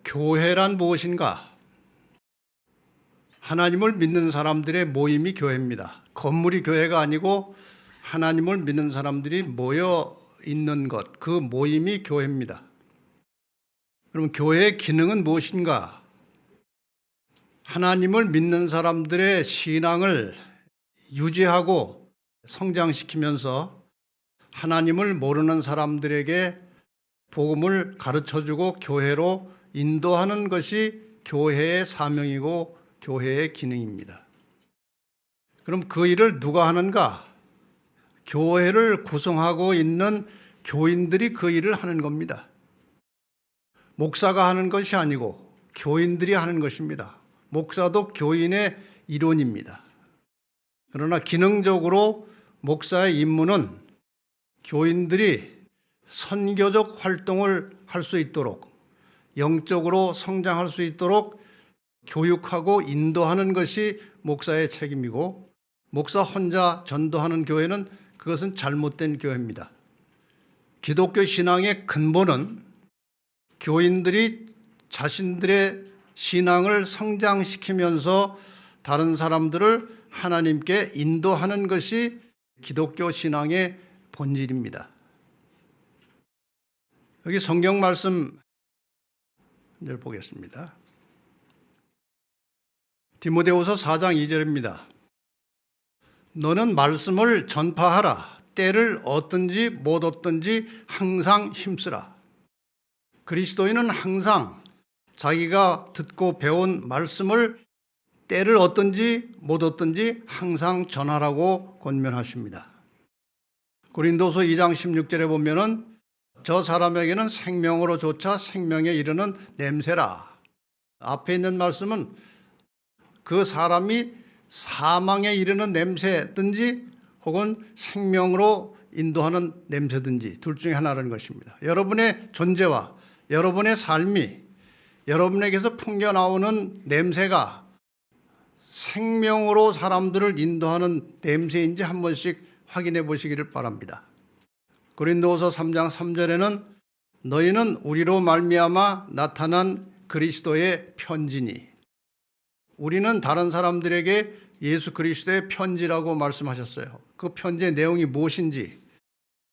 교회란 무엇인가? 하나님을 믿는 사람들의 모임이 교회입니다. 건물이 교회가 아니고 하나님을 믿는 사람들이 모여 있는 것, 그 모임이 교회입니다. 그럼 교회의 기능은 무엇인가? 하나님을 믿는 사람들의 신앙을 유지하고 성장시키면서 하나님을 모르는 사람들에게 복음을 가르쳐주고 교회로 인도하는 것이 교회의 사명이고 교회의 기능입니다. 그럼 그 일을 누가 하는가? 교회를 구성하고 있는 교인들이 그 일을 하는 겁니다. 목사가 하는 것이 아니고 교인들이 하는 것입니다. 목사도 교인의 일원입니다. 그러나 기능적으로 목사의 임무는 교인들이 선교적 활동을 할 수 있도록 영적으로 성장할 수 있도록 교육하고 인도하는 것이 목사의 책임이고 목사 혼자 전도하는 교회는 그것은 잘못된 교회입니다. 기독교 신앙의 근본은 교인들이 자신들의 신앙을 성장시키면서 다른 사람들을 하나님께 인도하는 것이 기독교 신앙의 본질입니다. 여기 성경 말씀 보겠습니다. 디모데후서 4장 2절입니다. 너는 말씀을 전파하라. 때를 얻든지 못 얻든지 항상 힘쓰라. 그리스도인은 항상 자기가 듣고 배운 말씀을 때를 얻든지 못 얻든지 항상 전하라고 권면하십니다. 고린도서 2장 16절에 보면은 저 사람에게는 생명으로조차 생명에 이르는 냄새라. 앞에 있는 말씀은 그 사람이 사망에 이르는 냄새든지 혹은 생명으로 인도하는 냄새든지 둘 중에 하나라는 것입니다. 여러분의 존재와 여러분의 삶이 여러분에게서 풍겨나오는 냄새가 생명으로 사람들을 인도하는 냄새인지 한 번씩 확인해 보시기를 바랍니다. 고린도후서 3장 3절에는 너희는 우리로 말미암아 나타난 그리스도의 편지니, 우리는 다른 사람들에게 예수 그리스도의 편지라고 말씀하셨어요. 그 편지의 내용이 무엇인지,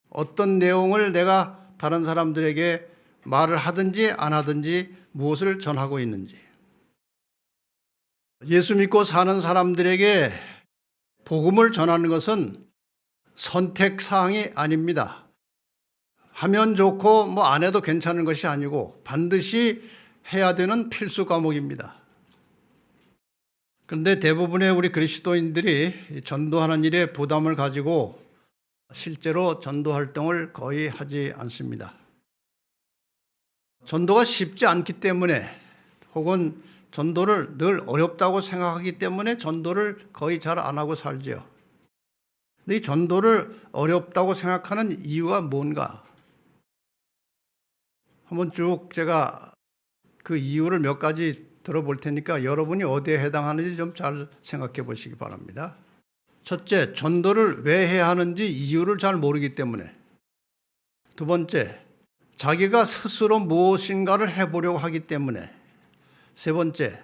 어떤 내용을 내가 다른 사람들에게 말을 하든지 안 하든지 무엇을 전하고 있는지. 예수 믿고 사는 사람들에게 복음을 전하는 것은 선택사항이 아닙니다. 하면 좋고 안 해도 괜찮은 것이 아니고 반드시 해야 되는 필수 과목입니다. 그런데 대부분의 우리 그리스도인들이 전도하는 일에 부담을 가지고 실제로 전도 활동을 거의 하지 않습니다. 전도가 쉽지 않기 때문에 혹은 전도를 늘 어렵다고 생각하기 때문에 전도를 거의 잘 안 하고 살지요. 근데 이 전도를 어렵다고 생각하는 이유가 뭔가? 한번 쭉 제가 그 이유를 몇 가지 들어볼 테니까 여러분이 어디에 해당하는지 좀 잘 생각해 보시기 바랍니다. 첫째, 전도를 왜 해야 하는지 이유를 잘 모르기 때문에. 두 번째, 자기가 스스로 무엇인가를 해보려고 하기 때문에. 세 번째,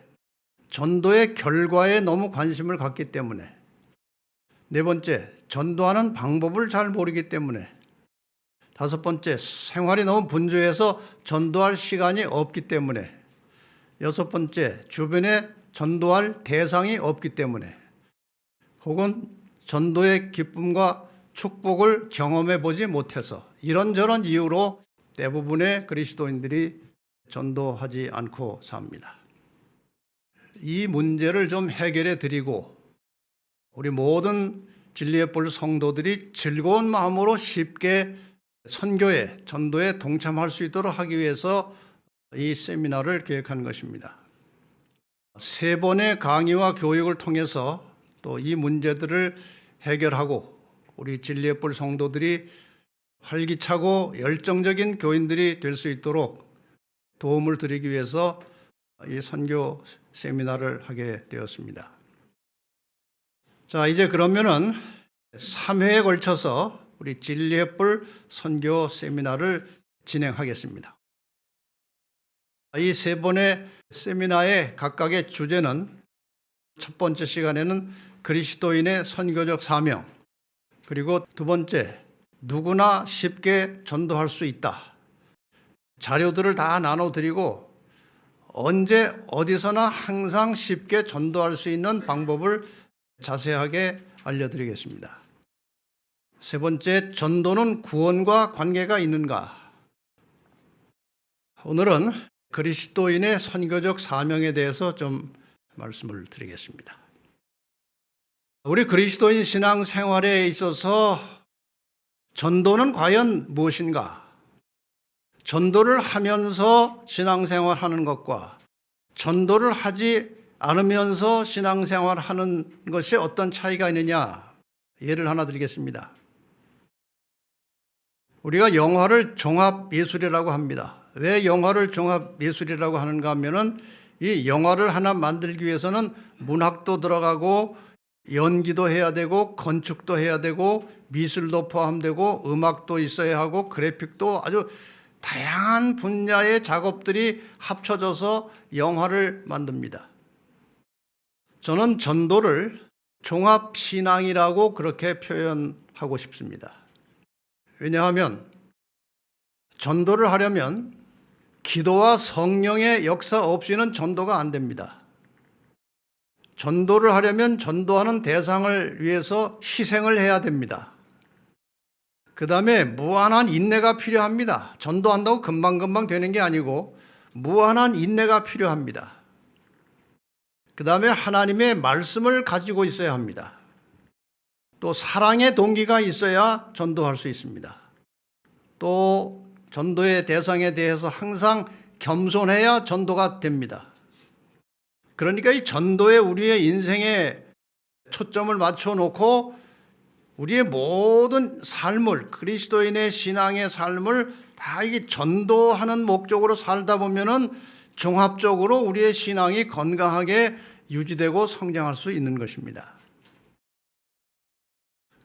전도의 결과에 너무 관심을 갖기 때문에. 네 번째, 전도하는 방법을 잘 모르기 때문에. 다섯 번째, 생활이 너무 분주해서 전도할 시간이 없기 때문에. 여섯 번째, 주변에 전도할 대상이 없기 때문에. 혹은 전도의 기쁨과 축복을 경험해 보지 못해서 이런저런 이유로 대부분의 그리스도인들이 전도하지 않고 삽니다. 이 문제를 좀 해결해 드리고 우리 모든 진리의 뿔 성도들이 즐거운 마음으로 쉽게 선교에, 전도에 동참할 수 있도록 하기 위해서 이 세미나를 계획한 것입니다. 3번의 강의와 교육을 통해서 또 이 문제들을 해결하고 우리 진리의 뿔 성도들이 활기차고 열정적인 교인들이 될 수 있도록 도움을 드리기 위해서 이 선교 세미나를 하게 되었습니다. 자, 이제 그러면은 3회에 걸쳐서 우리 진리의 뿔 선교 세미나를 진행하겠습니다. 이 세 번의 세미나의 각각의 주제는 첫 번째 시간에는 그리스도인의 선교적 사명, 그리고 두 번째, 누구나 쉽게 전도할 수 있다. 자료들을 다 나눠드리고 언제 어디서나 항상 쉽게 전도할 수 있는 방법을 자세하게 알려드리겠습니다. 세 번째, 전도는 구원과 관계가 있는가? 오늘은 그리스도인의 선교적 사명에 대해서 좀 말씀을 드리겠습니다. 우리 그리스도인 신앙 생활에 있어서 전도는 과연 무엇인가? 전도를 하면서 신앙생활 하는 것과 전도를 하지 않으면서 신앙생활 하는 것이 어떤 차이가 있느냐? 예를 하나 드리겠습니다. 우리가 영화를 종합예술이라고 합니다. 왜 영화를 종합예술이라고 하는가 하면은 이 영화를 하나 만들기 위해서는 문학도 들어가고 연기도 해야 되고 건축도 해야 되고 미술도 포함되고 음악도 있어야 하고 그래픽도 아주 다양한 분야의 작업들이 합쳐져서 영화를 만듭니다. 저는 전도를 종합신앙이라고 그렇게 표현하고 싶습니다. 왜냐하면 전도를 하려면 기도와 성령의 역사 없이는 전도가 안 됩니다. 전도를 하려면 전도하는 대상을 위해서 희생을 해야 됩니다. 그 다음에 무한한 인내가 필요합니다. 전도한다고 금방금방 되는 게 아니고 무한한 인내가 필요합니다. 그 다음에 하나님의 말씀을 가지고 있어야 합니다. 또 사랑의 동기가 있어야 전도할 수 있습니다. 또 전도의 대상에 대해서 항상 겸손해야 전도가 됩니다. 그러니까 이 전도에 우리의 인생에 초점을 맞춰놓고 우리의 모든 삶을, 그리스도인의 신앙의 삶을 다 이게 전도하는 목적으로 살다 보면은 종합적으로 우리의 신앙이 건강하게 유지되고 성장할 수 있는 것입니다.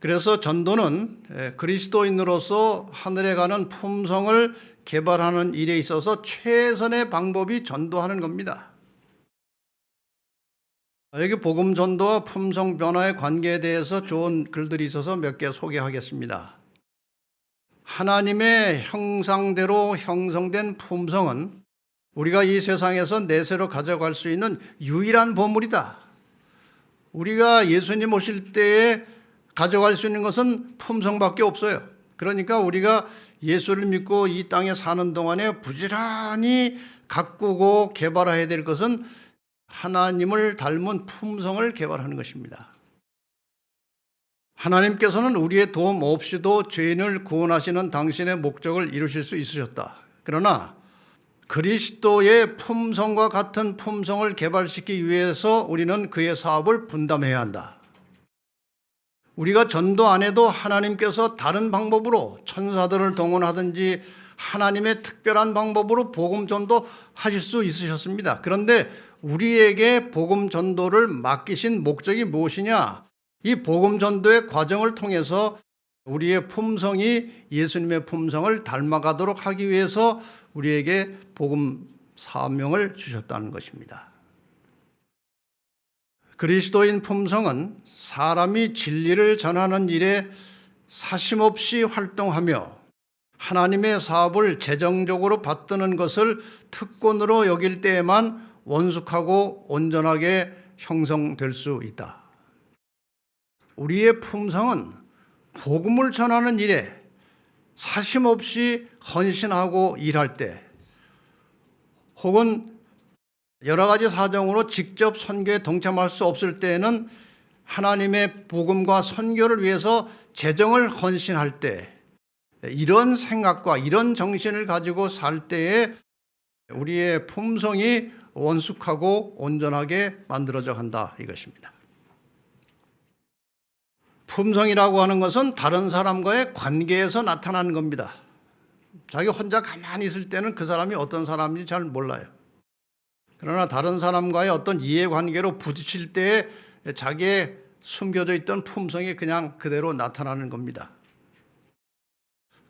그래서 전도는 그리스도인으로서 하늘에 가는 품성을 개발하는 일에 있어서 최선의 방법이 전도하는 겁니다. 여기 복음 전도와 품성 변화의 관계에 대해서 좋은 글들이 있어서 몇 개 소개하겠습니다. 하나님의 형상대로 형성된 품성은 우리가 이 세상에서 내세로 가져갈 수 있는 유일한 보물이다. 우리가 예수님 오실 때에 가져갈 수 있는 것은 품성밖에 없어요. 그러니까 우리가 예수를 믿고 이 땅에 사는 동안에 부지런히 가꾸고 개발해야 될 것은 하나님을 닮은 품성을 개발하는 것입니다. 하나님께서는 우리의 도움 없이도 죄인을 구원하시는 당신의 목적을 이루실 수 있으셨다. 그러나 그리스도의 품성과 같은 품성을 개발시키기 위해서 우리는 그의 사업을 분담해야 한다. 우리가 전도 안 해도 하나님께서 다른 방법으로 천사들을 동원하든지 하나님의 특별한 방법으로 복음 전도 하실 수 있으셨습니다. 그런데 우리에게 복음 전도를 맡기신 목적이 무엇이냐? 이 복음 전도의 과정을 통해서 우리의 품성이 예수님의 품성을 닮아가도록 하기 위해서 우리에게 복음 사명을 주셨다는 것입니다. 그리스도인 품성은 사람이 진리를 전하는 일에 사심없이 활동하며 하나님의 사업을 재정적으로 받드는 것을 특권으로 여길 때에만 원숙하고 온전하게 형성될 수 있다. 우리의 품성은 복음을 전하는 일에 사심없이 헌신하고 일할 때, 혹은 여러 가지 사정으로 직접 선교에 동참할 수 없을 때에는 하나님의 복음과 선교를 위해서 재정을 헌신할 때, 이런 생각과 이런 정신을 가지고 살 때에 우리의 품성이 원숙하고 온전하게 만들어져 간다 이것입니다. 품성이라고 하는 것은 다른 사람과의 관계에서 나타나는 겁니다. 자기 혼자 가만히 있을 때는 그 사람이 어떤 사람인지 잘 몰라요. 그러나 다른 사람과의 어떤 이해관계로 부딪힐 때에 자기의 숨겨져 있던 품성이 그냥 그대로 나타나는 겁니다.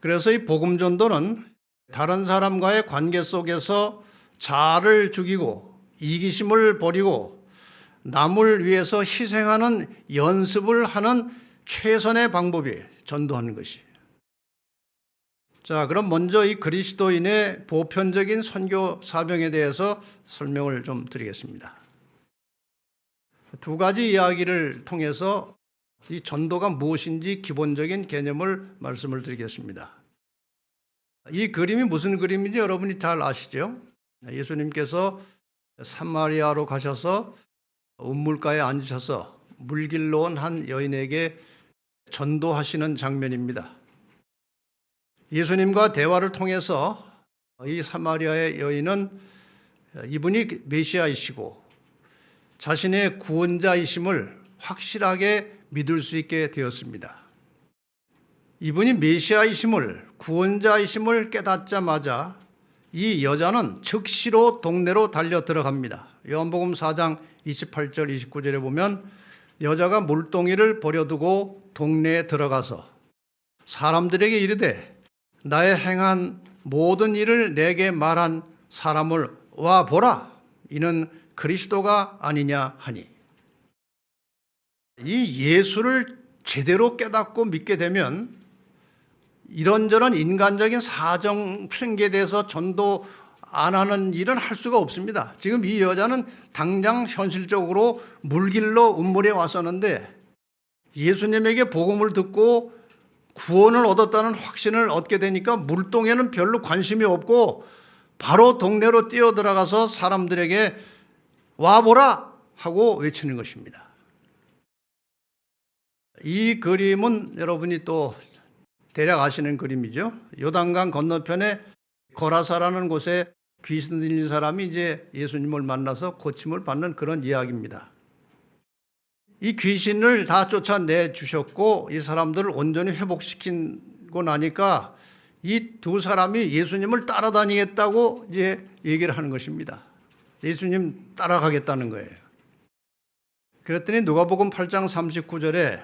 그래서 이 복음 전도는 다른 사람과의 관계 속에서 자아를 죽이고 이기심을 버리고 남을 위해서 희생하는 연습을 하는 최선의 방법이 전도하는 것이. 자, 그럼 먼저 이 그리스도인의 보편적인 선교 사명에 대해서 설명을 좀 드리겠습니다. 두 가지 이야기를 통해서 이 전도가 무엇인지 기본적인 개념을 말씀을 드리겠습니다. 이 그림이 무슨 그림인지 여러분이 잘 아시죠? 예수님께서 사마리아로 가셔서 우물가에 앉으셔서 물길로 온 한 여인에게 전도하시는 장면입니다. 예수님과 대화를 통해서 이 사마리아의 여인은 이분이 메시아이시고 자신의 구원자이심을 확실하게 믿을 수 있게 되었습니다. 이분이 메시아이심을, 구원자이심을 깨닫자마자 이 여자는 즉시로 동네로 달려 들어갑니다. 요한복음 4장 28절 29절에 보면 여자가 물동이를 버려두고 동네에 들어가서 사람들에게 이르되 나의 행한 모든 일을 내게 말한 사람을 와 보라, 이는 그리스도가 아니냐 하니. 이 예수를 제대로 깨닫고 믿게 되면 이런저런 인간적인 사정 핑계에 대해서 전도 안 하는 일은 할 수가 없습니다. 지금 이 여자는 당장 현실적으로 물길로 우물에 왔었는데 예수님에게 복음을 듣고 구원을 얻었다는 확신을 얻게 되니까 물동에는 별로 관심이 없고 바로 동네로 뛰어들어가서 사람들에게 와보라 하고 외치는 것입니다. 이 그림은 여러분이 또 대략 아시는 그림이죠. 요단강 건너편에 거라사라는 곳에 귀신 들린 사람이 이제 예수님을 만나서 고침을 받는 그런 이야기입니다. 이 귀신을 다 쫓아내 주셨고 이 사람들을 온전히 회복시키고 나니까 이 두 사람이 예수님을 따라다니겠다고 이제 얘기를 하는 것입니다. 예수님 따라가겠다는 거예요. 그랬더니 누가복음 8장 39절에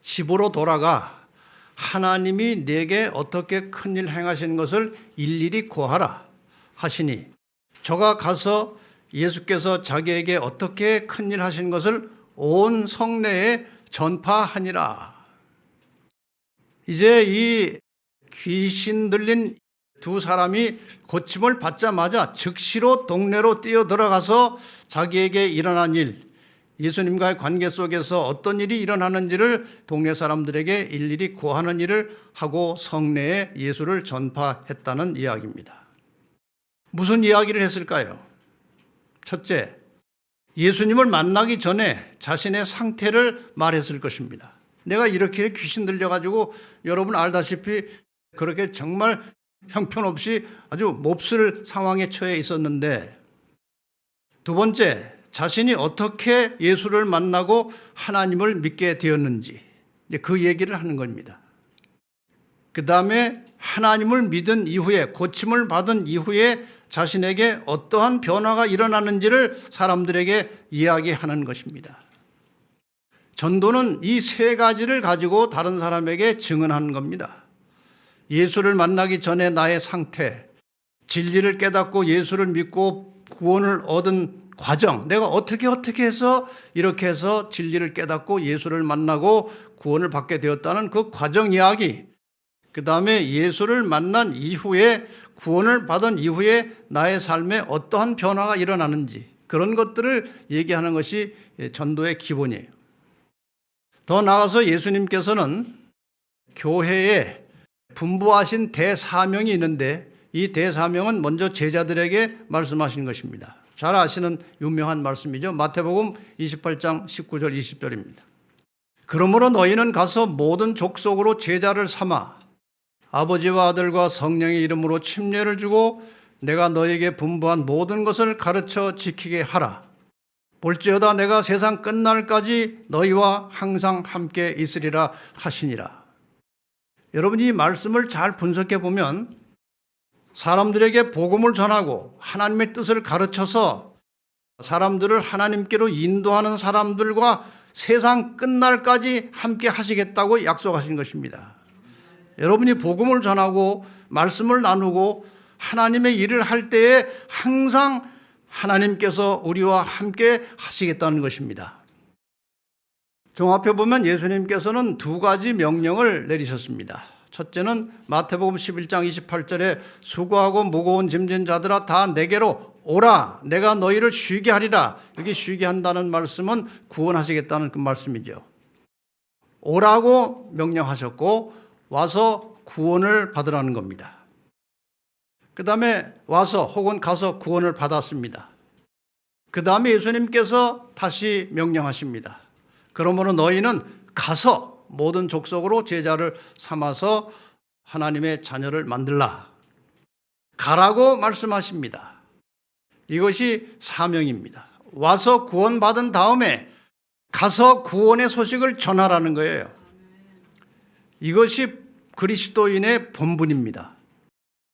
집으로 돌아가 하나님이 내게 어떻게 큰일 행하신 것을 일일이 고하라 하시니 저가 가서 예수께서 자기에게 어떻게 큰일 하신 것을 온 성내에 전파하니라. 이제 이 귀신 들린 두 사람이 고침을 받자마자 즉시로 동네로 뛰어들어가서 자기에게 일어난 일, 예수님과의 관계 속에서 어떤 일이 일어나는지를 동네 사람들에게 일일이 고하는 일을 하고 성내에 예수를 전파했다는 이야기입니다. 무슨 이야기를 했을까요? 첫째, 예수님을 만나기 전에 자신의 상태를 말했을 것입니다. 내가 이렇게 귀신 들려가지고 여러분 알다시피 그렇게 정말 형편없이 아주 몹쓸 상황에 처해 있었는데, 두 번째, 자신이 어떻게 예수를 만나고 하나님을 믿게 되었는지 그 얘기를 하는 겁니다. 그 다음에 하나님을 믿은 이후에, 고침을 받은 이후에 자신에게 어떠한 변화가 일어나는지를 사람들에게 이야기하는 것입니다. 전도는 이 세 가지를 가지고 다른 사람에게 증언하는 겁니다. 예수를 만나기 전에 나의 상태, 진리를 깨닫고 예수를 믿고 구원을 얻은 과정, 내가 어떻게 해서 이렇게 해서 진리를 깨닫고 예수를 만나고 구원을 받게 되었다는 그 과정 이야기, 그 다음에 예수를 만난 이후에, 구원을 받은 이후에 나의 삶에 어떠한 변화가 일어나는지, 그런 것들을 얘기하는 것이 전도의 기본이에요. 더 나아가서 예수님께서는 교회에 분부하신 대사명이 있는데 이 대사명은 먼저 제자들에게 말씀하신 것입니다. 잘 아시는 유명한 말씀이죠. 마태복음 28장 19절 20절입니다. 그러므로 너희는 가서 모든 족속으로 제자를 삼아 아버지와 아들과 성령의 이름으로 침례를 주고 내가 너희에게 분부한 모든 것을 가르쳐 지키게 하라. 볼지어다 내가 세상 끝날까지 너희와 항상 함께 있으리라 하시니라. 여러분이 이 말씀을 잘 분석해 보면 사람들에게 복음을 전하고 하나님의 뜻을 가르쳐서 사람들을 하나님께로 인도하는 사람들과 세상 끝날까지 함께 하시겠다고 약속하신 것입니다. 여러분이 복음을 전하고 말씀을 나누고 하나님의 일을 할 때에 항상 하나님께서 우리와 함께 하시겠다는 것입니다. 종합해 보면 예수님께서는 두 가지 명령을 내리셨습니다. 첫째는 마태복음 11장 28절에 수고하고 무거운 짐진 자들아 다 내게로 오라, 내가 너희를 쉬게 하리라. 여기 쉬게 한다는 말씀은 구원하시겠다는 그 말씀이죠. 오라고 명령하셨고 와서 구원을 받으라는 겁니다. 그 다음에 와서 혹은 가서 구원을 받았습니다. 그 다음에 예수님께서 다시 명령하십니다. 그러므로 너희는 가서 모든 족속으로 제자를 삼아서 하나님의 자녀를 만들라. 가라고 말씀하십니다. 이것이 사명입니다. 와서 구원받은 다음에 가서 구원의 소식을 전하라는 거예요. 이것이 그리스도인의 본분입니다.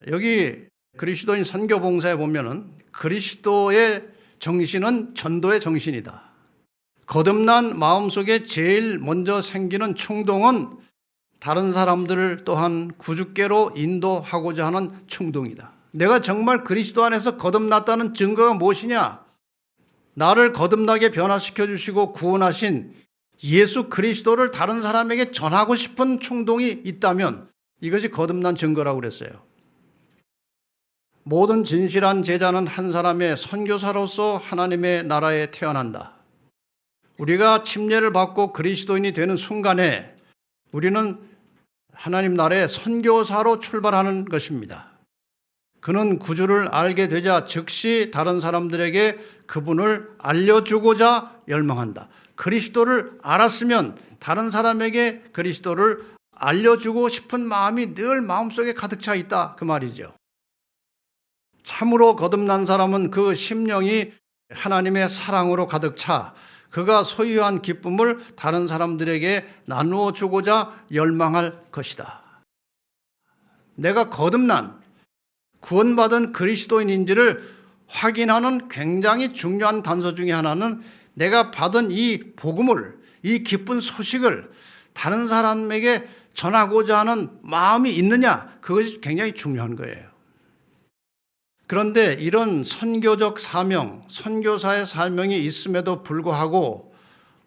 여기 그리스도인 선교봉사에 보면은 그리스도의 정신은 전도의 정신이다. 거듭난 마음속에 제일 먼저 생기는 충동은 다른 사람들을 또한 구주께로 인도하고자 하는 충동이다. 내가 정말 그리스도 안에서 거듭났다는 증거가 무엇이냐? 나를 거듭나게 변화시켜 주시고 구원하신 예수 그리스도를 다른 사람에게 전하고 싶은 충동이 있다면 이것이 거듭난 증거라고 그랬어요. 모든 진실한 제자는 한 사람의 선교사로서 하나님의 나라에 태어난다. 우리가 침례를 받고 그리스도인이 되는 순간에 우리는 하나님 나라의 선교사로 출발하는 것입니다. 그는 구주를 알게 되자 즉시 다른 사람들에게 그분을 알려주고자 열망한다. 그리스도를 알았으면 다른 사람에게 그리스도를 알려주고 싶은 마음이 늘 마음속에 가득 차 있다 그 말이죠. 참으로 거듭난 사람은 그 심령이 하나님의 사랑으로 가득 차 그가 소유한 기쁨을 다른 사람들에게 나누어 주고자 열망할 것이다. 내가 거듭난 구원받은 그리스도인인지를 확인하는 굉장히 중요한 단서 중에 하나는 내가 받은 이 복음을, 이 기쁜 소식을 다른 사람에게 전하고자 하는 마음이 있느냐, 그것이 굉장히 중요한 거예요. 그런데 이런 선교적 사명, 선교사의 사명이 있음에도 불구하고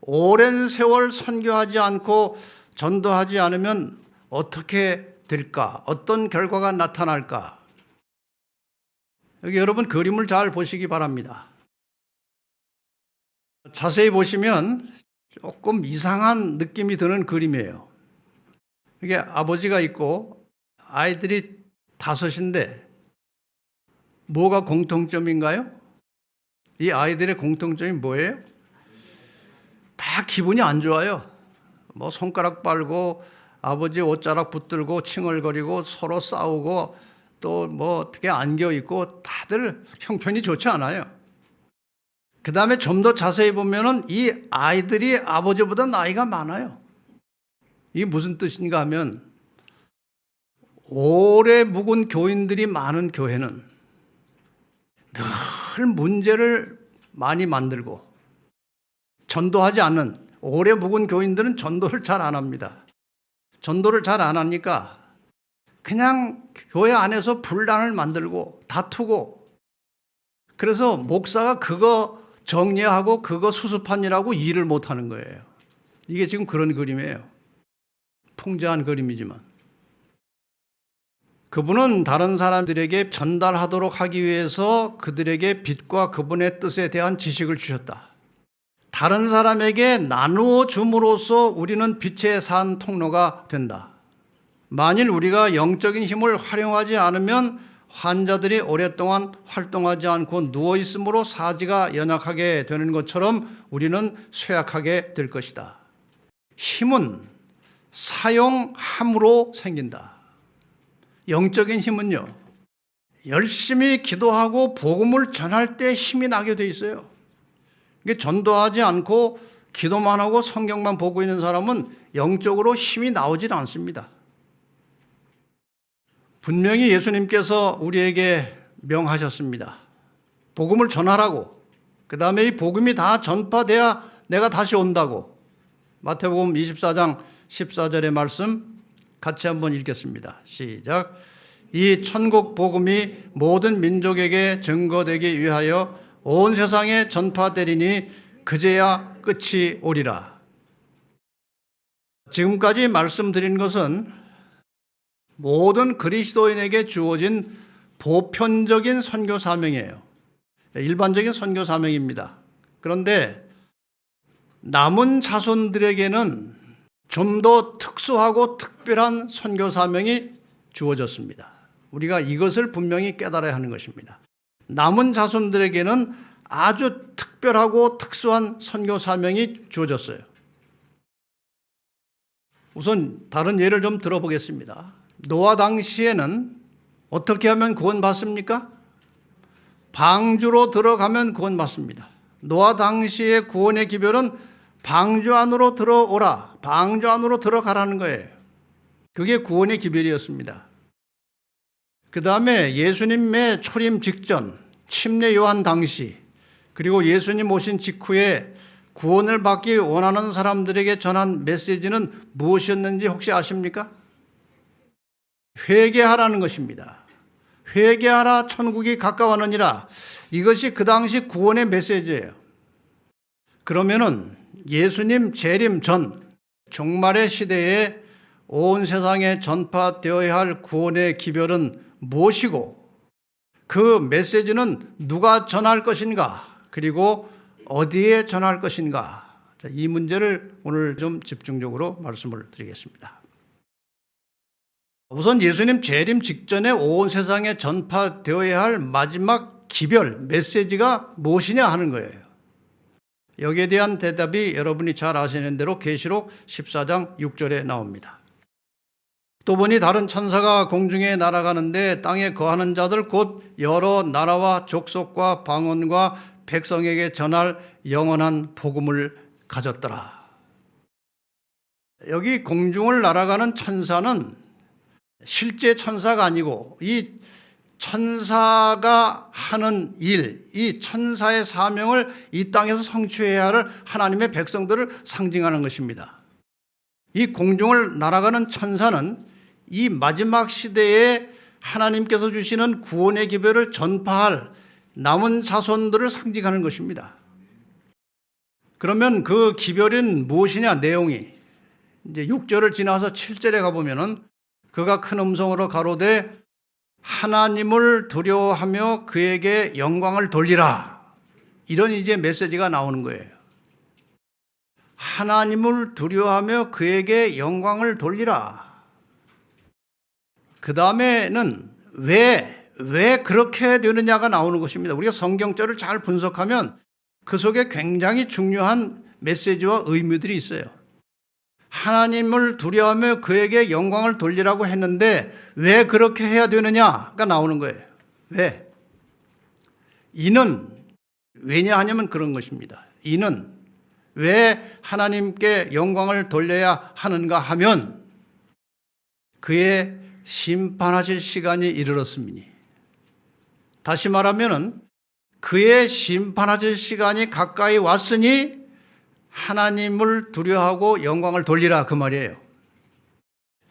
오랜 세월 선교하지 않고 전도하지 않으면 어떻게 될까? 어떤 결과가 나타날까? 여기 여러분 그림을 잘 보시기 바랍니다. 자세히 보시면 조금 이상한 느낌이 드는 그림이에요. 이게 아버지가 있고 아이들이 5인데 뭐가 공통점인가요? 이 아이들의 공통점이 뭐예요? 다 기분이 안 좋아요. 뭐 손가락 빨고 아버지 옷자락 붙들고 칭얼거리고 서로 싸우고 또 뭐 어떻게 안겨 있고 다들 형편이 좋지 않아요. 그 다음에 좀 더 자세히 보면은 이 아이들이 아버지보다 나이가 많아요. 이게 무슨 뜻인가 하면 오래 묵은 교인들이 많은 교회는 늘 문제를 많이 만들고 전도하지 않는 오래 묵은 교인들은 전도를 잘 안 합니다. 전도를 잘 안 하니까 그냥 교회 안에서 분란을 만들고 다투고 그래서 목사가 그거 정리하고 그거 수습하느라고 일을 못하는 거예요. 이게 지금 그런 그림이에요. 풍자한 그림이지만 그분은 다른 사람들에게 전달하도록 하기 위해서 그들에게 빛과 그분의 뜻에 대한 지식을 주셨다. 다른 사람에게 나누어 줌으로써 우리는 빛의 산 통로가 된다. 만일 우리가 영적인 힘을 활용하지 않으면 환자들이 오랫동안 활동하지 않고 누워있음으로 사지가 연약하게 되는 것처럼 우리는 쇠약하게 될 것이다. 힘은 사용함으로 생긴다. 영적인 힘은요, 열심히 기도하고 복음을 전할 때 힘이 나게 돼 있어요. 이게 전도하지 않고 기도만 하고 성경만 보고 있는 사람은 영적으로 힘이 나오질 않습니다. 분명히 예수님께서 우리에게 명하셨습니다. 복음을 전하라고. 그 다음에 이 복음이 다 전파돼야 내가 다시 온다고. 마태복음 24장 14절의 말씀 같이 한번 읽겠습니다. 시작. 이 천국 복음이 모든 민족에게 증거되기 위하여 온 세상에 전파되리니 그제야 끝이 오리라. 지금까지 말씀드린 것은 모든 그리스도인에게 주어진 보편적인 선교 사명이에요. 일반적인 선교 사명입니다. 그런데 남은 자손들에게는 좀 더 특수하고 특별한 선교 사명이 주어졌습니다. 우리가 이것을 분명히 깨달아야 하는 것입니다. 남은 자손들에게는 아주 특별하고 특수한 선교 사명이 주어졌어요. 우선 다른 예를 좀 들어보겠습니다. 노아 당시에는 어떻게 하면 구원받습니까? 방주로 들어가면 구원받습니다. 노아 당시의 구원의 기별은 방주 안으로 들어오라, 방주 안으로 들어가라는 거예요. 그게 구원의 기별이었습니다. 그 다음에 예수님의 초림 직전, 침례 요한 당시, 그리고 예수님 오신 직후에 구원을 받기 원하는 사람들에게 전한 메시지는 무엇이었는지 혹시 아십니까? 회개하라는 것입니다. 회개하라, 천국이 가까웠느니라. 이것이 그 당시 구원의 메시지예요. 그러면은 예수님 재림 전 종말의 시대에 온 세상에 전파되어야 할 구원의 기별은 무엇이고 그 메시지는 누가 전할 것인가, 그리고 어디에 전할 것인가, 이 문제를 오늘 좀 집중적으로 말씀을 드리겠습니다. 우선 예수님 재림 직전에 온 세상에 전파되어야 할 마지막 기별, 메시지가 무엇이냐 하는 거예요. 여기에 대한 대답이 여러분이 잘 아시는 대로 계시록 14장 6절에 나옵니다. 또 보니 다른 천사가 공중에 날아가는데 땅에 거하는 자들 곧 여러 나라와 족속과 방언과 백성에게 전할 영원한 복음을 가졌더라. 여기 공중을 날아가는 천사는 실제 천사가 아니고 이 천사가 하는 일, 이 천사의 사명을 이 땅에서 성취해야 할 하나님의 백성들을 상징하는 것입니다. 이 공중을 날아가는 천사는 이 마지막 시대에 하나님께서 주시는 구원의 기별을 전파할 남은 자손들을 상징하는 것입니다. 그러면 그 기별은 무엇이냐, 내용이. 이제 6절을 지나서 7절에 가보면은 그가 큰 음성으로 가로되 하나님을 두려워하며 그에게 영광을 돌리라. 이런 이제 메시지가 나오는 거예요. 하나님을 두려워하며 그에게 영광을 돌리라. 그 다음에는 왜 그렇게 되느냐가 나오는 것입니다. 우리가 성경절을 잘 분석하면 그 속에 굉장히 중요한 메시지와 의미들이 있어요. 하나님을 두려워하며 그에게 영광을 돌리라고 했는데 왜 그렇게 해야 되느냐가 나오는 거예요. 왜? 이는 왜냐하냐면 그런 것입니다. 이는 왜 하나님께 영광을 돌려야 하는가 하면 그의 심판하실 시간이 이르렀음이니. 다시 말하면은 그의 심판하실 시간이 가까이 왔으니 하나님을 두려워하고 영광을 돌리라, 그 말이에요.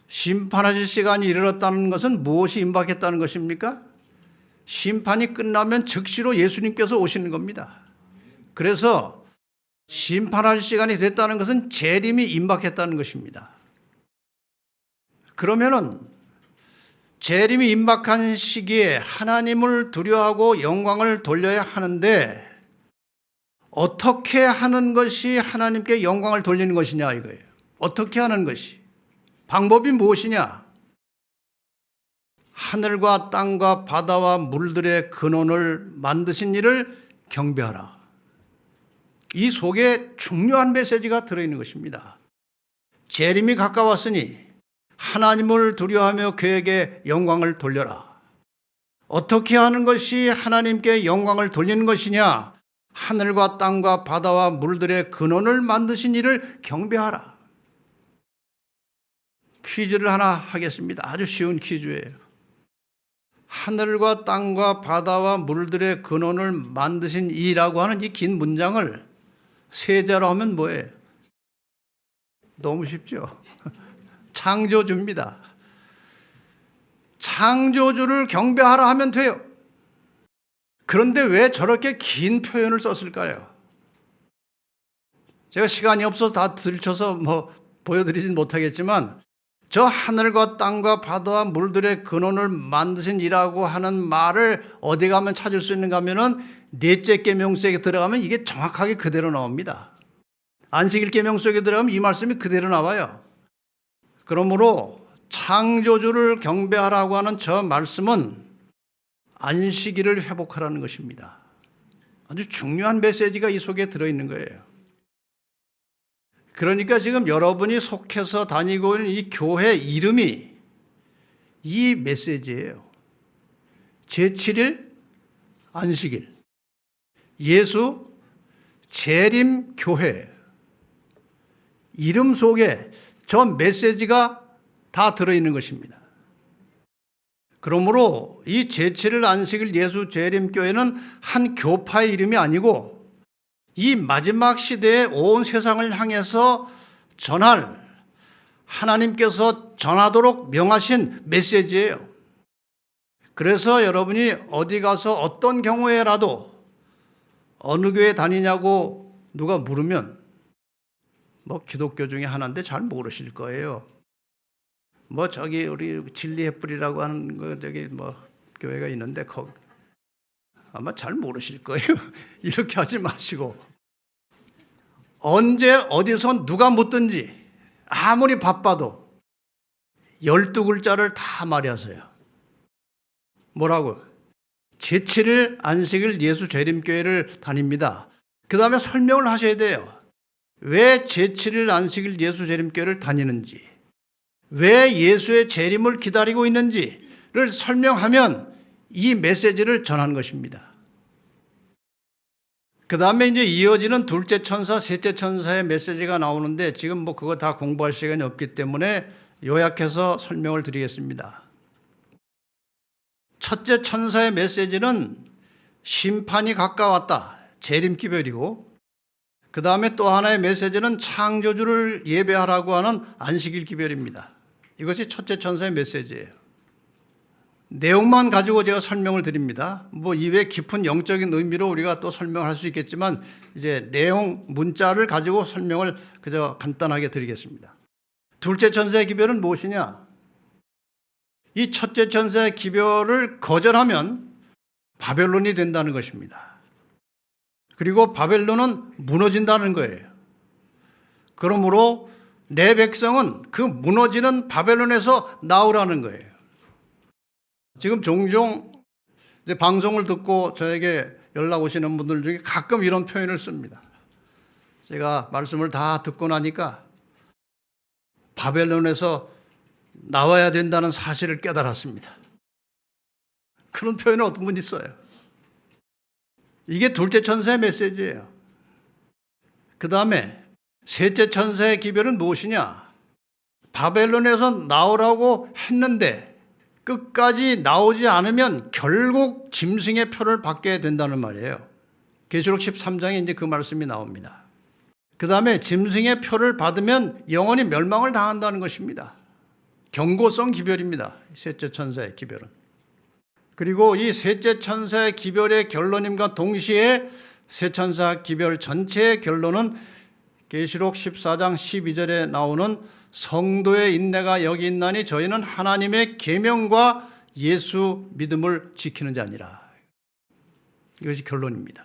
심판하실 시간이 이르렀다는 것은 무엇이 임박했다는 것입니까? 심판이 끝나면 즉시로 예수님께서 오시는 겁니다. 그래서 심판하실 시간이 됐다는 것은 재림이 임박했다는 것입니다. 그러면은 재림이 임박한 시기에 하나님을 두려워하고 영광을 돌려야 하는데 어떻게 하는 것이 하나님께 영광을 돌리는 것이냐 이거예요. 어떻게 하는 것이? 방법이 무엇이냐? 하늘과 땅과 바다와 물들의 근원을 만드신 이를 경배하라. 이 속에 중요한 메시지가 들어있는 것입니다. 재림이 가까웠으니 하나님을 두려워하며 그에게 영광을 돌려라. 어떻게 하는 것이 하나님께 영광을 돌리는 것이냐? 하늘과 땅과 바다와 물들의 근원을 만드신 이를 경배하라. 퀴즈를 하나 하겠습니다. 아주 쉬운 퀴즈예요. 하늘과 땅과 바다와 물들의 근원을 만드신 이라고 하는 이 긴 문장을 세자로 하면 뭐예요? 너무 쉽죠? 창조주입니다. 창조주를 경배하라 하면 돼요. 그런데 왜 저렇게 긴 표현을 썼을까요? 제가 시간이 없어서 다 들춰서 보여드리진 못하겠지만 저 하늘과 땅과 바다와 물들의 근원을 만드신 이라고 하는 말을 어디 가면 찾을 수 있는가 하면은 넷째 계명서에 들어가면 이게 정확하게 그대로 나옵니다. 안식일 계명서에 들어가면 이 말씀이 그대로 나와요. 그러므로 창조주를 경배하라고 하는 저 말씀은 안식일을 회복하라는 것입니다. 아주 중요한 메시지가 이 속에 들어있는 거예요. 그러니까 지금 여러분이 속해서 다니고 있는 이 교회 이름이 이 메시지예요. 제7일 안식일, 예수 재림 교회, 이름 속에 저 메시지가 다 들어있는 것입니다. 그러므로 이 제7일 안식일 예수 재림 교회는 한 교파의 이름이 아니고 이 마지막 시대에 온 세상을 향해서 전할 하나님께서 전하도록 명하신 메시지예요. 그래서 여러분이 어디 가서 어떤 경우에라도 어느 교회 다니냐고 누가 물으면 기독교 중에 하나인데 잘 모르실 거예요. 저기 우리 진리의 뿌리라고 하는 교회가 있는데 거기 아마 잘 모르실 거예요. 이렇게 하지 마시고 언제 어디서 누가 묻든지 아무리 바빠도 12글자를 다 말하세요. 뭐라고? 제7일 안식일 예수 재림교회를 다닙니다. 그 다음에 설명을 하셔야 돼요. 왜 제7일 안식일 예수 재림교회를 다니는지, 왜 예수의 재림을 기다리고 있는지를 설명하면 이 메시지를 전하는 것입니다. 그 다음에 이제 이어지는 둘째 천사, 셋째 천사의 메시지가 나오는데 지금 그거 다 공부할 시간이 없기 때문에 요약해서 설명을 드리겠습니다. 첫째 천사의 메시지는 심판이 가까웠다, 재림기별이고, 그 다음에 또 하나의 메시지는 창조주를 예배하라고 하는 안식일 기별입니다. 이것이 첫째 천사의 메시지예요. 내용만 가지고 제가 설명을 드립니다. 이외에 깊은 영적인 의미로 우리가 또 설명할 수 있겠지만 이제 내용 문자를 가지고 설명을 그저 간단하게 드리겠습니다. 둘째 천사의 기별은 무엇이냐? 이 첫째 천사의 기별을 거절하면 바벨론이 된다는 것입니다. 그리고 바벨론은 무너진다는 거예요. 그러므로 내 백성은 그 무너지는 바벨론에서 나오라는 거예요. 지금 종종 이제 방송을 듣고 저에게 연락 오시는 분들 중에 가끔 이런 표현을 씁니다. 제가 말씀을 다 듣고 나니까 바벨론에서 나와야 된다는 사실을 깨달았습니다. 그런 표현을 어떤 분이 써요. 이게 둘째 천사의 메시지예요. 그 다음에 셋째 천사의 기별은 무엇이냐? 바벨론에서 나오라고 했는데 끝까지 나오지 않으면 결국 짐승의 표를 받게 된다는 말이에요. 계시록 13장에 이제 그 말씀이 나옵니다. 그 다음에 짐승의 표를 받으면 영원히 멸망을 당한다는 것입니다. 경고성 기별입니다. 셋째 천사의 기별은. 그리고 이 셋째 천사의 기별의 결론임과 동시에 세 천사 기별 전체의 결론은 계시록 14장 12절에 나오는 성도의 인내가 여기 있나니 저희는 하나님의 계명과 예수 믿음을 지키는 자니라. 이것이 결론입니다.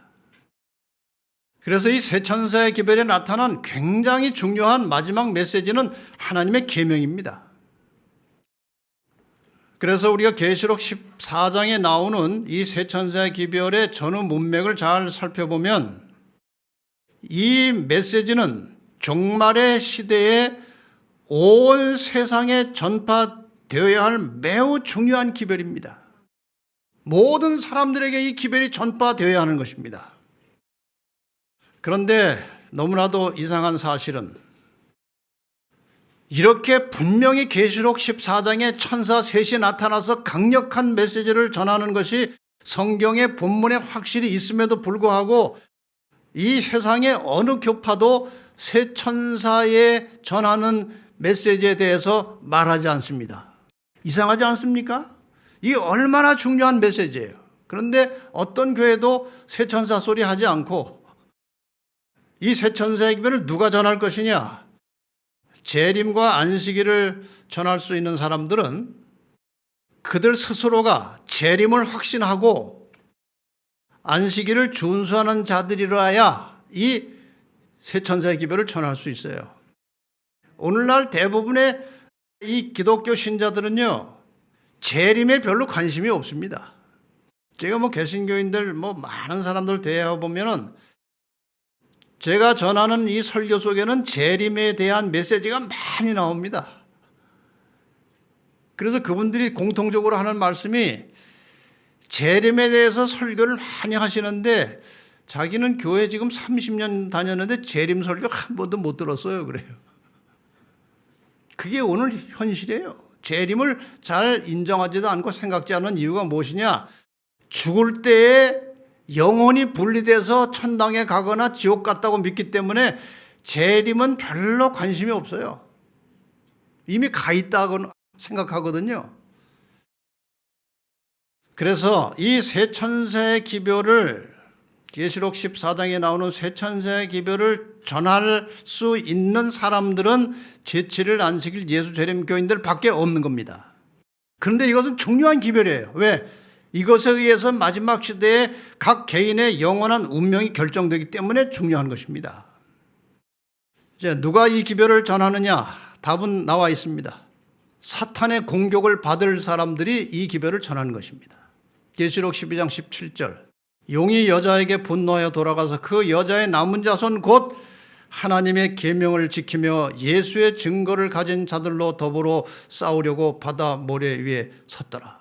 그래서 이 세 천사의 기별에 나타난 굉장히 중요한 마지막 메시지는 하나님의 계명입니다. 그래서 우리가 계시록 14장에 나오는 이 세 천사의 기별의 전후 문맥을 잘 살펴보면 이 메시지는 종말의 시대에 온 세상에 전파되어야 할 매우 중요한 기별입니다. 모든 사람들에게 이 기별이 전파되어야 하는 것입니다. 그런데 너무나도 이상한 사실은 이렇게 분명히 계시록 14장에 천사 셋이 나타나서 강력한 메시지를 전하는 것이 성경의 본문에 확실히 있음에도 불구하고 이 세상의 어느 교파도 세 천사에 전하는 메시지에 대해서 말하지 않습니다. 이상하지 않습니까? 이 얼마나 중요한 메시지예요. 그런데 어떤 교회도 새천사 소리 하지 않고 이 새천사의 기별을 누가 전할 것이냐? 재림과 안식일을 전할 수 있는 사람들은 그들 스스로가 재림을 확신하고 안식일을 준수하는 자들이라야 이 새천사의 기별을 전할 수 있어요. 오늘날 대부분의 이 기독교 신자들은요, 재림에 별로 관심이 없습니다. 제가 개신교인들 많은 사람들 대화해 보면은 제가 전하는 이 설교 속에는 재림에 대한 메시지가 많이 나옵니다. 그래서 그분들이 공통적으로 하는 말씀이 재림에 대해서 설교를 많이 하시는데 자기는 교회 지금 30년 다녔는데 재림 설교 한 번도 못 들었어요. 그래요. 그게 오늘 현실이에요. 재림을 잘 인정하지도 않고 생각지 않은 이유가 무엇이냐? 죽을 때에 영혼이 분리돼서 천당에 가거나 지옥 갔다고 믿기 때문에 재림은 별로 관심이 없어요. 이미 가 있다고 생각하거든요. 그래서 이 새천사의 기별을 계시록 14장에 나오는 새천사의 기별을 전할 수 있는 사람들은 제7일 안식일 예수 재림 교인들 밖에 없는 겁니다. 그런데 이것은 중요한 기별이에요. 왜? 이것에 의해서 마지막 시대에 각 개인의 영원한 운명이 결정되기 때문에 중요한 것입니다. 이제 누가 이 기별을 전하느냐? 답은 나와 있습니다. 사탄의 공격을 받을 사람들이 이 기별을 전하는 것입니다. 계시록 12장 17절 용이 여자에게 분노하여 돌아가서 그 여자의 남은 자손 곧 하나님의 계명을 지키며 예수의 증거를 가진 자들로 더불어 싸우려고 바다 모래 위에 섰더라.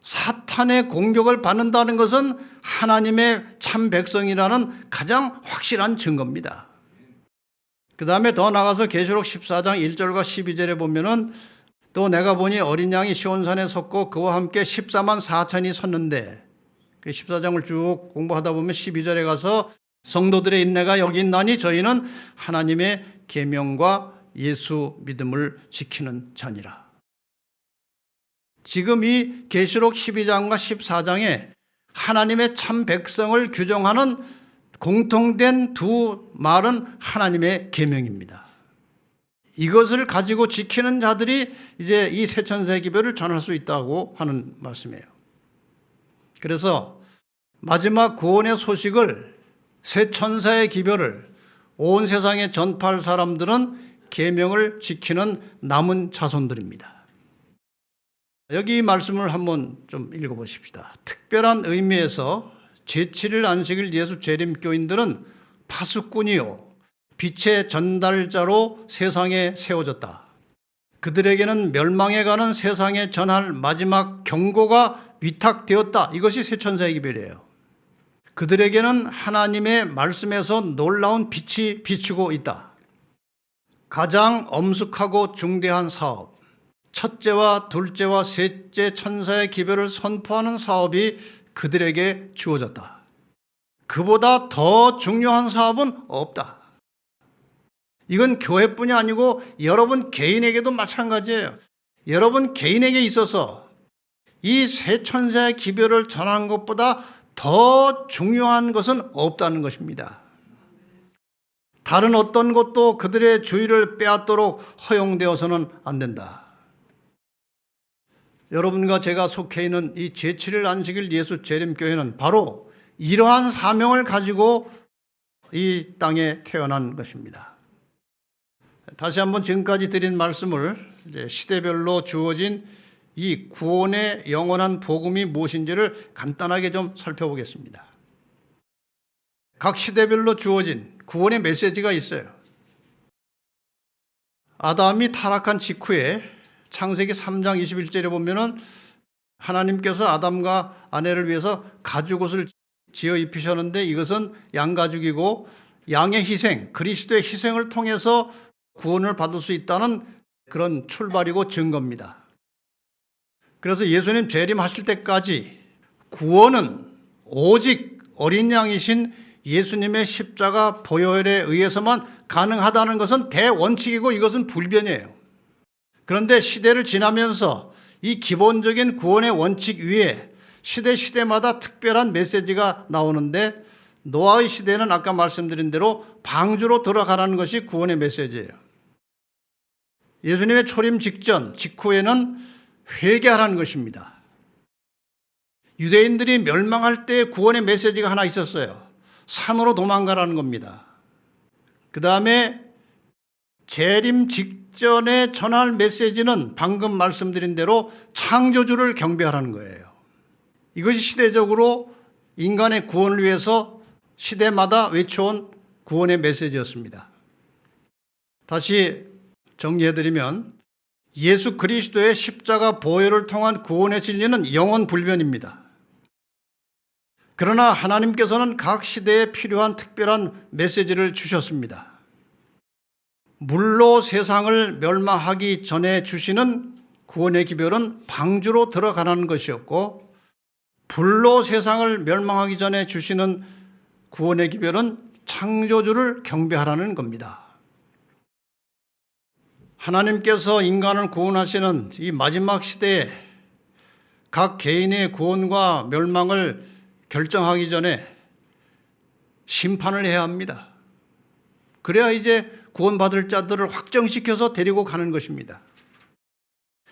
사탄의 공격을 받는다는 것은 하나님의 참 백성이라는 가장 확실한 증거입니다. 그 다음에 더 나가서 계시록 14장 1절과 12절에 보면은 또 내가 보니 어린 양이 시온산에 섰고 그와 함께 14만 4천이 섰는데 14장을 쭉 공부하다 보면 12절에 가서 성도들의 인내가 여기 있나니 저희는 하나님의 계명과 예수 믿음을 지키는 자니라. 지금 이 계시록 12장과 14장에 하나님의 참 백성을 규정하는 공통된 두 말은 하나님의 계명입니다. 이것을 가지고 지키는 자들이 이제 이 새천사의 기별을 전할 수 있다고 하는 말씀이에요. 그래서 마지막 구원의 소식을 새천사의 기별을 온 세상에 전파할 사람들은 계명을 지키는 남은 자손들입니다. 여기 말씀을 한번 좀 읽어보십시다. 특별한 의미에서 제7일 안식일 예수 재림교인들은 파수꾼이요 빛의 전달자로 세상에 세워졌다. 그들에게는 멸망해 가는 세상에 전할 마지막 경고가 위탁되었다. 이것이 새천사의 기별이에요. 그들에게는 하나님의 말씀에서 놀라운 빛이 비추고 있다. 가장 엄숙하고 중대한 사업, 첫째와 둘째와 셋째 천사의 기별을 선포하는 사업이 그들에게 주어졌다. 그보다 더 중요한 사업은 없다. 이건 교회뿐이 아니고 여러분 개인에게도 마찬가지예요. 여러분 개인에게 있어서 이 새 천사의 기별을 전하는 것보다 더 중요한 것은 없다는 것입니다. 다른 어떤 것도 그들의 주의를 빼앗도록 허용되어서는 안 된다. 여러분과 제가 속해 있는 이 제7일 안식일 예수 재림교회는 바로 이러한 사명을 가지고 이 땅에 태어난 것입니다. 다시 한번 지금까지 드린 말씀을 이제 시대별로 주어진 이 구원의 영원한 복음이 무엇인지를 간단하게 좀 살펴보겠습니다. 각 시대별로 주어진 구원의 메시지가 있어요. 아담이 타락한 직후에 창세기 3장 21절에 보면은 하나님께서 아담과 아내를 위해서 가죽옷을 지어 입히셨는데 이것은 양가죽이고 양의 희생, 그리스도의 희생을 통해서 구원을 받을 수 있다는 그런 출발이고 증거입니다. 그래서 예수님 재림하실 때까지 구원은 오직 어린 양이신 예수님의 십자가 보혈에 의해서만 가능하다는 것은 대원칙이고 이것은 불변이에요. 그런데 시대를 지나면서 이 기본적인 구원의 원칙 위에 시대마다 특별한 메시지가 나오는데 노아의 시대는 아까 말씀드린 대로 방주로 들어가라는 것이 구원의 메시지예요. 예수님의 초림 직후에는 회개하라는 것입니다. 유대인들이 멸망할 때 구원의 메시지가 하나 있었어요. 산으로 도망가라는 겁니다. 그 다음에 재림 직전에 전할 메시지는 방금 말씀드린 대로 창조주를 경배하라는 거예요. 이것이 시대적으로 인간의 구원을 위해서 시대마다 외쳐온 구원의 메시지였습니다. 다시 정리해드리면 예수 그리스도의 십자가 보혈을 통한 구원의 진리는 영원 불변입니다. 그러나 하나님께서는 각 시대에 필요한 특별한 메시지를 주셨습니다. 물로 세상을 멸망하기 전에 주시는 구원의 기별은 방주로 들어가라는 것이었고, 불로 세상을 멸망하기 전에 주시는 구원의 기별은 창조주를 경배하라는 겁니다. 하나님께서 인간을 구원하시는 이 마지막 시대에 각 개인의 구원과 멸망을 결정하기 전에 심판을 해야 합니다. 그래야 이제 구원받을 자들을 확정시켜서 데리고 가는 것입니다.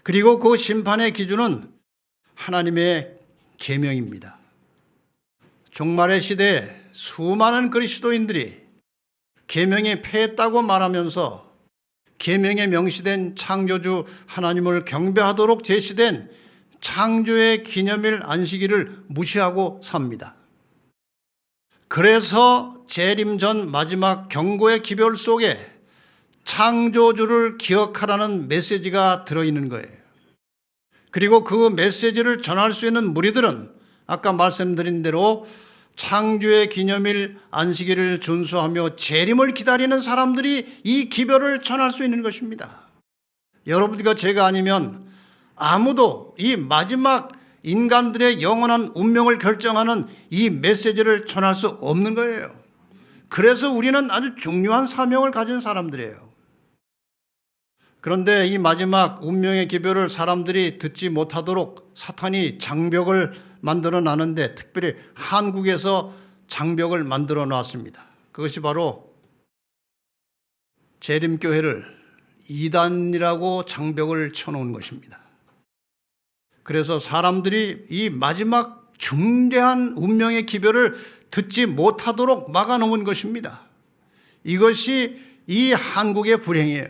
그리고 그 심판의 기준은 하나님의 계명입니다. 종말의 시대에 수많은 그리스도인들이 계명이 패했다고 말하면서 계명에 명시된 창조주 하나님을 경배하도록 제시된 창조의 기념일 안식일을 무시하고 삽니다. 그래서 재림 전 마지막 경고의 기별 속에 창조주를 기억하라는 메시지가 들어있는 거예요. 그리고 그 메시지를 전할 수 있는 무리들은 아까 말씀드린 대로 창조의 기념일 안식일을 준수하며 재림을 기다리는 사람들이 이 기별을 전할 수 있는 것입니다. 여러분과 제가 아니면 아무도 이 마지막 인간들의 영원한 운명을 결정하는 이 메시지를 전할 수 없는 거예요. 그래서 우리는 아주 중요한 사명을 가진 사람들이에요. 그런데 이 마지막 운명의 기별을 사람들이 듣지 못하도록 사탄이 장벽을 만들어 놨는데, 특별히 한국에서 장벽을 만들어 놨습니다. 그것이 바로 재림교회를 이단이라고 장벽을 쳐놓은 것입니다. 그래서 사람들이 이 마지막 중대한 운명의 기별을 듣지 못하도록 막아놓은 것입니다. 이것이 이 한국의 불행이에요.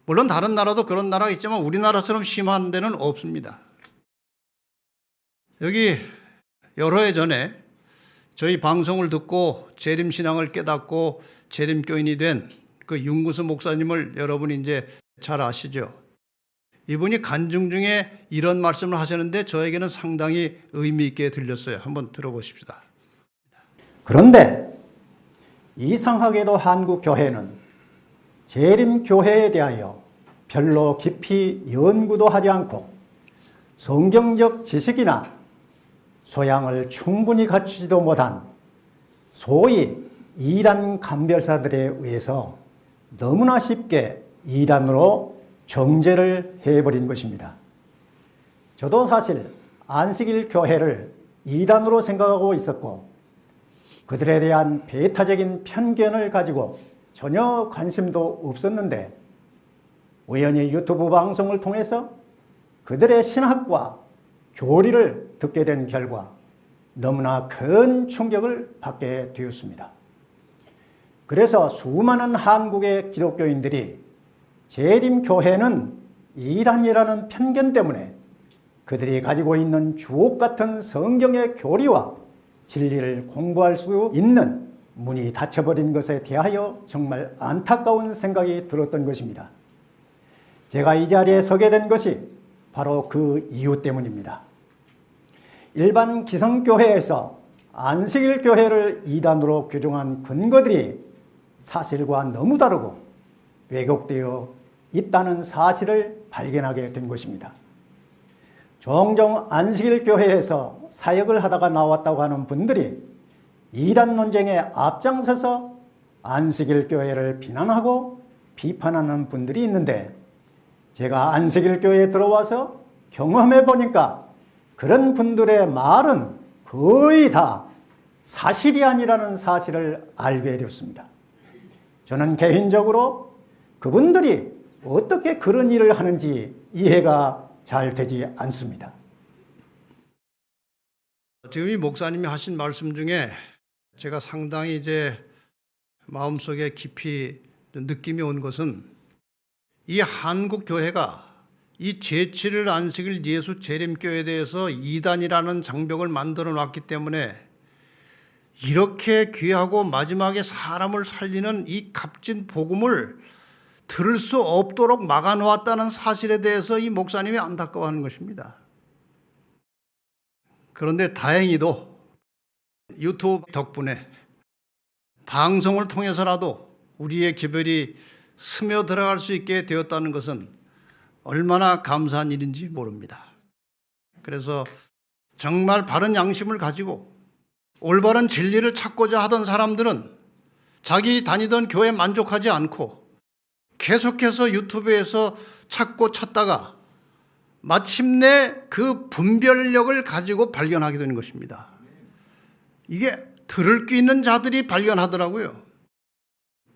물론 다른 나라도 그런 나라가 있지만 우리나라처럼 심한 데는 없습니다. 여기 여러 해 전에 저희 방송을 듣고 재림신앙을 깨닫고 재림교인이 된 그 윤구수 목사님을 여러분이 이제 잘 아시죠? 이분이 간증 중에 이런 말씀을 하셨는데 저에게는 상당히 의미 있게 들렸어요. 한번 들어보십시다. 그런데 이상하게도 한국 교회는 재림교회에 대하여 별로 깊이 연구도 하지 않고 성경적 지식이나 소양을 충분히 갖추지도 못한 소위 이단 감별사들에 의해서 너무나 쉽게 이단으로 정죄를 해버린 것입니다. 저도 사실 안식일 교회를 이단으로 생각하고 있었고 그들에 대한 배타적인 편견을 가지고 전혀 관심도 없었는데 우연히 유튜브 방송을 통해서 그들의 신학과 교리를 듣게 된 결과 너무나 큰 충격을 받게 되었습니다. 그래서 수많은 한국의 기독교인들이 재림교회는 이단이라는 편견 때문에 그들이 가지고 있는 주옥 같은 성경의 교리와 진리를 공부할 수 있는 문이 닫혀버린 것에 대하여 정말 안타까운 생각이 들었던 것입니다. 제가 이 자리에 서게 된 것이 바로 그 이유 때문입니다. 일반 기성교회에서 안식일 교회를 이단으로 규정한 근거들이 사실과 너무 다르고 왜곡되어 있다는 사실을 발견하게 된 것입니다. 종종 안식일 교회에서 사역을 하다가 나왔다고 하는 분들이 이단 논쟁에 앞장서서 안식일 교회를 비난하고 비판하는 분들이 있는데 제가 안식일 교회에 들어와서 경험해 보니까 그런 분들의 말은 거의 다 사실이 아니라는 사실을 알게 되었습니다. 저는 개인적으로 그분들이 어떻게 그런 일을 하는지 이해가 잘 되지 않습니다. 지금 이 목사님이 하신 말씀 중에 제가 상당히 이제 마음속에 깊이 느낌이 온 것은 이 한국 교회가 이 제7일 안식일 예수 재림교회에 대해서 이단이라는 장벽을 만들어 놨기 때문에 이렇게 귀하고 마지막에 사람을 살리는 이 값진 복음을 들을 수 없도록 막아놓았다는 사실에 대해서 이 목사님이 안타까워하는 것입니다. 그런데 다행히도 유튜브 덕분에 방송을 통해서라도 우리의 기별이 스며들어갈 수 있게 되었다는 것은 얼마나 감사한 일인지 모릅니다. 그래서 정말 바른 양심을 가지고 올바른 진리를 찾고자 하던 사람들은 자기 다니던 교회에 만족하지 않고 계속해서 유튜브에서 찾다가 마침내 그 분별력을 가지고 발견하게 되는 것입니다. 이게 들을 게 있는 자들이 발견하더라고요.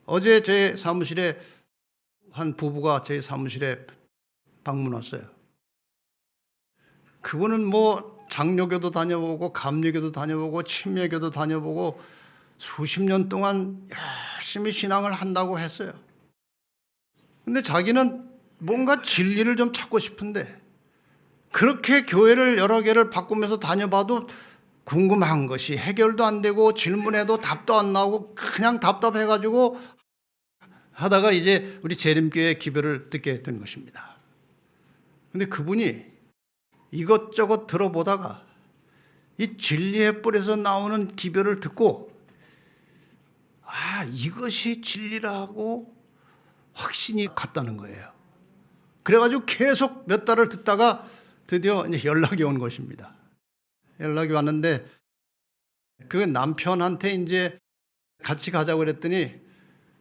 어제 제 사무실에 한 부부가 제 사무실에 방문 왔어요. 그분은 뭐 장로교도 다녀보고 감리교도 다녀보고 침례교도 다녀보고 수십 년 동안 열심히 신앙을 한다고 했어요. 근데 자기는 뭔가 진리를 좀 찾고 싶은데 그렇게 교회를 여러 개를 바꾸면서 다녀봐도 궁금한 것이 해결도 안 되고 질문해도 답도 안 나오고 그냥 답답해가지고 하다가 이제 우리 재림교회 기별을 듣게 된 것입니다. 근데 그분이 이것저것 들어보다가 이 진리의 뿔에서 나오는 기별을 듣고 이것이 진리라고 확신이 갔다는 거예요. 그래가지고 계속 몇 달을 듣다가 드디어 이제 연락이 온 것입니다. 연락이 왔는데 그 남편한테 이제 같이 가자고 그랬더니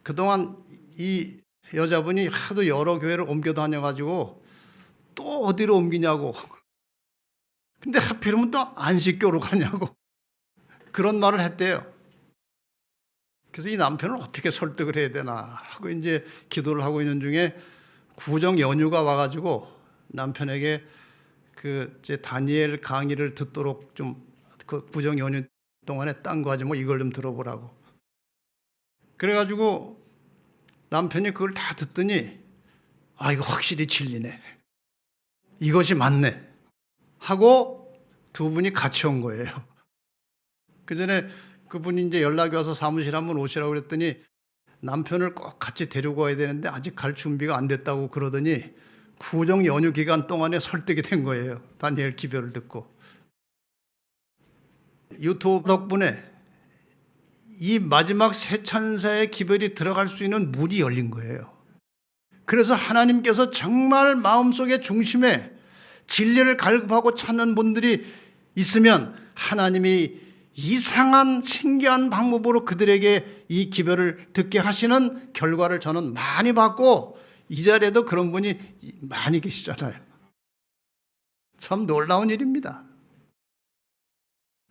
그동안 이 여자분이 하도 여러 교회를 옮겨 다녀가지고 또 어디로 옮기냐고. 근데 하필이면 또 안식교로 가냐고. 그런 말을 했대요. 그래서 이 남편을 어떻게 설득을 해야 되나 하고 이제 기도를 하고 있는 중에 구정 연휴가 와가지고 남편에게 그 제 다니엘 강의를 듣도록 좀 그 구정 연휴 동안에 딴 거 하지 뭐 이걸 좀 들어보라고. 그래가지고 남편이 그걸 다 듣더니 이거 확실히 진리네. 이것이 맞네. 하고 두 분이 같이 온 거예요. 그 전에 그분이 이제 연락이 와서 사무실 한번 오시라고 그랬더니 남편을 꼭 같이 데리고 와야 되는데 아직 갈 준비가 안 됐다고 그러더니 구정 연휴 기간 동안에 설득이 된 거예요. 다니엘 기별을 듣고. 유튜브 덕분에 이 마지막 세 천사의 기별이 들어갈 수 있는 문이 열린 거예요. 그래서 하나님께서 정말 마음속의 중심에 진리를 갈급하고 찾는 분들이 있으면 하나님이 이상한 신기한 방법으로 그들에게 이 기별을 듣게 하시는 결과를 저는 많이 봤고 이 자리에도 그런 분이 많이 계시잖아요. 참 놀라운 일입니다.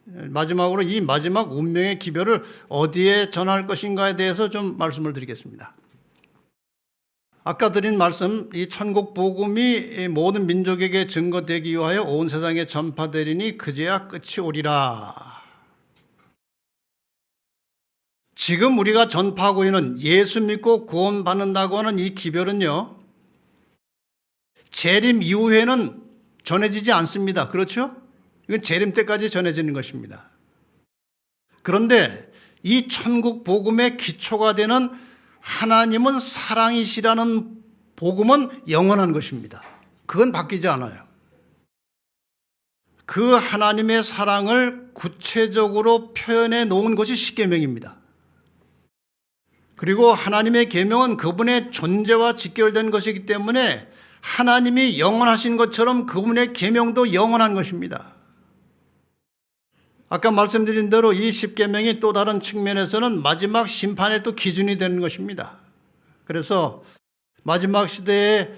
마지막으로 이 마지막 운명의 기별을 어디에 전할 것인가에 대해서 좀 말씀을 드리겠습니다. 아까 드린 말씀, 이 천국 복음이 모든 민족에게 증거되기 위하여 온 세상에 전파되리니 그제야 끝이 오리라. 지금 우리가 전파하고 있는 예수 믿고 구원받는다고 하는 이 기별은요, 재림 이후에는 전해지지 않습니다. 그렇죠? 이건 재림 때까지 전해지는 것입니다. 그런데 이 천국 복음의 기초가 되는 하나님은 사랑이시라는 복음은 영원한 것입니다. 그건 바뀌지 않아요. 그 하나님의 사랑을 구체적으로 표현해 놓은 것이 십계명입니다. 그리고 하나님의 계명은 그분의 존재와 직결된 것이기 때문에 하나님이 영원하신 것처럼 그분의 계명도 영원한 것입니다. 아까 말씀드린 대로 이 십계명이 또 다른 측면에서는 마지막 심판의 또 기준이 되는 것입니다. 그래서 마지막 시대에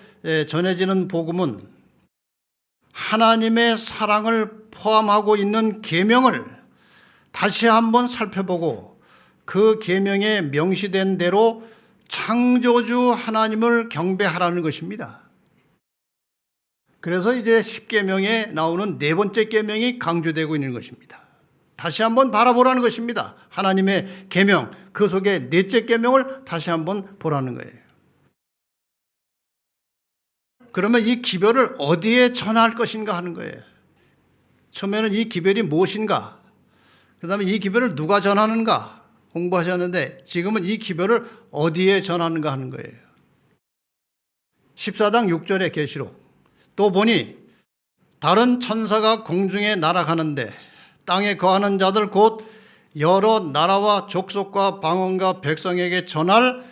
전해지는 복음은 하나님의 사랑을 포함하고 있는 계명을 다시 한번 살펴보고 그 계명에 명시된 대로 창조주 하나님을 경배하라는 것입니다. 그래서 이제 10계명에 나오는 네 번째 계명이 강조되고 있는 것입니다. 다시 한번 바라보라는 것입니다. 하나님의 계명, 그 속에 넷째 계명을 다시 한번 보라는 거예요. 그러면 이 기별을 어디에 전할 것인가 하는 거예요. 처음에는 이 기별이 무엇인가, 그 다음에 이 기별을 누가 전하는가 공부하셨는데 지금은 이 기별을 어디에 전하는가 하는 거예요. 14장 6절의 계시록. 또 보니 다른 천사가 공중에 날아가는데 땅에 거하는 자들 곧 여러 나라와 족속과 방언과 백성에게 전할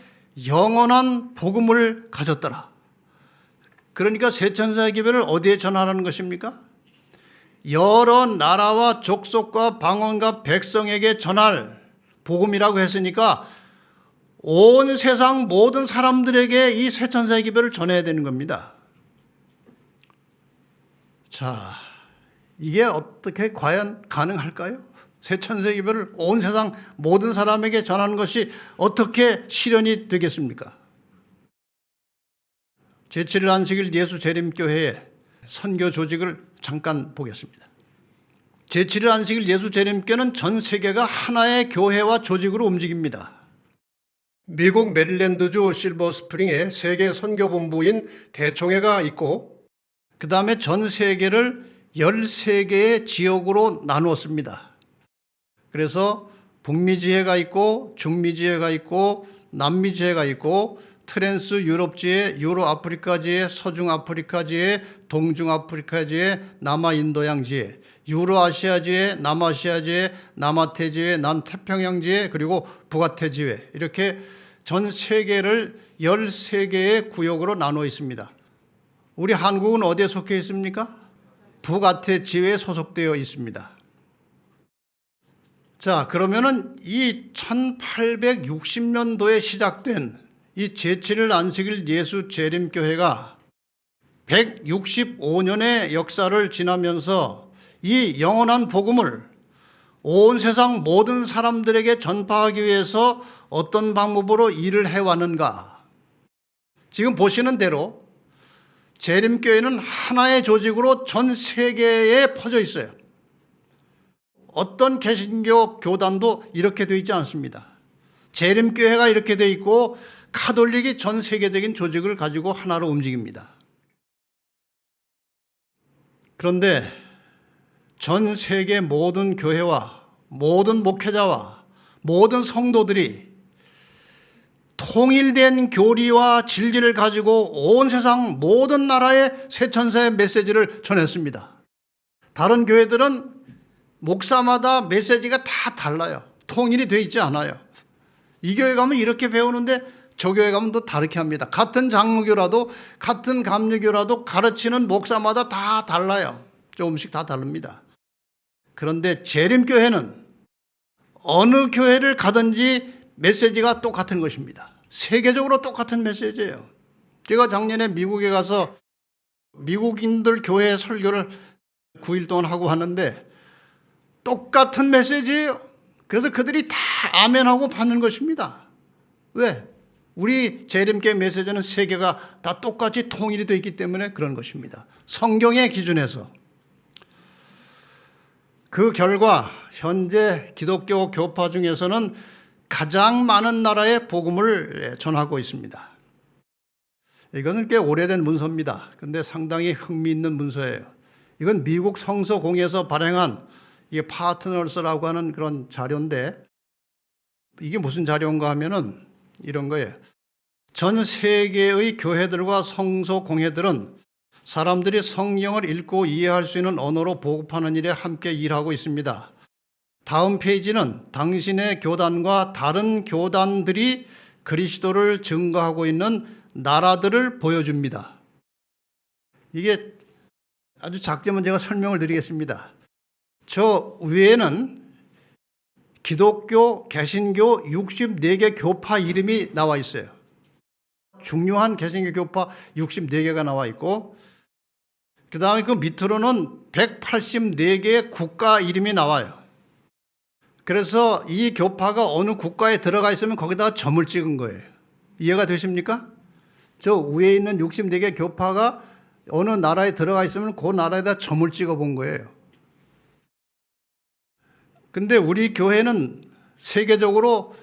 영원한 복음을 가졌더라. 그러니까 세 천사의 기별을 어디에 전하라는 것입니까? 여러 나라와 족속과 방언과 백성에게 전할 복음이라고 했으니까 온 세상 모든 사람들에게 이 세 천사의 기별을 전해야 되는 겁니다. 자, 이게 어떻게 과연 가능할까요? 세 천사의 기별을 온 세상 모든 사람에게 전하는 것이 어떻게 실현이 되겠습니까? 제7일 안식일 예수 재림교회의 선교 조직을 잠깐 보겠습니다. 제7일 안식일 예수 재림교회는 전 세계가 하나의 교회와 조직으로 움직입니다. 미국 메릴랜드주 실버스프링에 세계 선교본부인 대총회가 있고 그 다음에 전 세계를 13개의 지역으로 나누었습니다. 그래서 북미지회가 있고 중미지회가 있고 남미지회가 있고 트랜스 유럽지회, 유로아프리카지회, 서중아프리카지회, 동중아프리카지회, 남아인도양지회, 유로아시아지회, 남아시아지회, 남아태지회, 남태평양지회, 그리고 북아태지회, 이렇게 전 세계를 13개의 구역으로 나누어 있습니다. 우리 한국은 어디에 속해 있습니까? 북아태지회에 소속되어 있습니다. 자, 그러면은 이 1860년도에 시작된 이 제7일 안식일 예수 재림교회가 165년의 역사를 지나면서 이 영원한 복음을 온 세상 모든 사람들에게 전파하기 위해서 어떤 방법으로 일을 해왔는가? 지금 보시는 대로 재림교회는 하나의 조직으로 전 세계에 퍼져 있어요. 어떤 개신교 교단도 이렇게 되어 있지 않습니다. 재림교회가 이렇게 되어 있고 카톨릭이 전 세계적인 조직을 가지고 하나로 움직입니다. 그런데 전 세계 모든 교회와 모든 목회자와 모든 성도들이 통일된 교리와 진리를 가지고 온 세상 모든 나라에 새 천사의 메시지를 전했습니다. 다른 교회들은 목사마다 메시지가 다 달라요. 통일이 되어 있지 않아요. 이 교회 가면 이렇게 배우는데 저 교회 가면 또 다르게 합니다. 같은 장로교라도 같은 감리교라도 가르치는 목사마다 다 달라요. 조금씩 다 다릅니다. 그런데 재림교회는 어느 교회를 가든지 메시지가 똑같은 것입니다. 세계적으로 똑같은 메시지예요. 제가 작년에 미국에 가서 미국인들 교회 설교를 9일 동안 하고 하는데 똑같은 메시지예요. 그래서 그들이 다 아멘하고 받는 것입니다. 왜? 우리 재림교회 메시지는 세계가 다 똑같이 통일이 되어 있기 때문에 그런 것입니다. 성경의 기준에서. 그 결과 현재 기독교 교파 중에서는 가장 많은 나라에 복음을 전하고 있습니다. 이것은 꽤 오래된 문서입니다. 근데 상당히 흥미있는 문서예요. 이건 미국 성서공에서 발행한 이게 파트너스라고 하는 그런 자료인데 이게 무슨 자료인가 하면은 이런 거예요. 전 세계의 교회들과 성서공회들은 사람들이 성경을 읽고 이해할 수 있는 언어로 보급하는 일에 함께 일하고 있습니다. 다음 페이지는 당신의 교단과 다른 교단들이 그리스도를 증거하고 있는 나라들을 보여줍니다. 이게 아주 작지만 제가 설명을 드리겠습니다. 저 위에는 기독교, 개신교 64개 교파 이름이 나와 있어요. 중요한 개신교 교파 64개가 나와 있고, 그 다음에 그 밑으로는 184개의 국가 이름이 나와요. 그래서 이 교파가 어느 국가에 들어가 있으면 거기다가 점을 찍은 거예요. 이해가 되십니까? 저 위에 있는 64개 교파가 어느 나라에 들어가 있으면 그 나라에다 점을 찍어 본 거예요. 근데 우리 교회는 세계적으로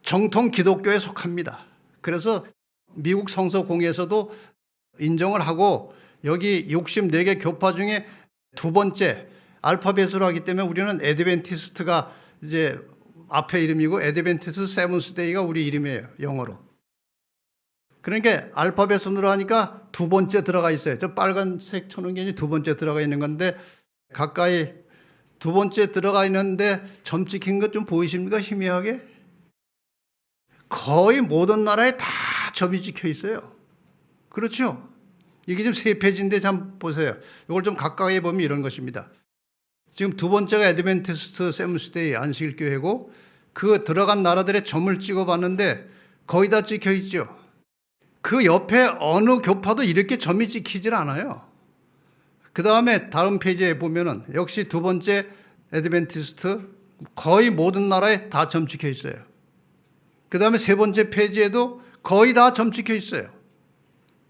정통 기독교에 속합니다. 그래서 미국 성서공회에서도 인정을 하고 여기 64개 교파 중에 두 번째 알파벳으로 하기 때문에 우리는 애드벤티스트가 이제 앞에 이름이고 애드벤티스트 세븐스데이가 우리 이름이에요. 영어로. 그러니까 알파벳 순으로 하니까 두 번째 들어가 있어요. 저 빨간색 천원견이 두 번째 들어가 있는 건데 가까이 두 번째 들어가 있는데 점 찍힌 것 좀 보이십니까? 희미하게? 거의 모든 나라에 다 점이 찍혀 있어요. 그렇죠? 이게 지금 세 페이지인데 참 보세요. 이걸 좀 가까이 보면 이런 것입니다. 지금 두 번째가 애드벤티스트 세븐스데이 안식일교회고 그 들어간 나라들의 점을 찍어봤는데 거의 다 찍혀 있죠. 그 옆에 어느 교파도 이렇게 점이 찍히질 않아요. 그 다음에 다음 페이지에 보면은 역시 두 번째 애드벤티스트 거의 모든 나라에 다 점 찍혀 있어요. 그 다음에 세 번째 페이지에도 거의 다 점 찍혀 있어요.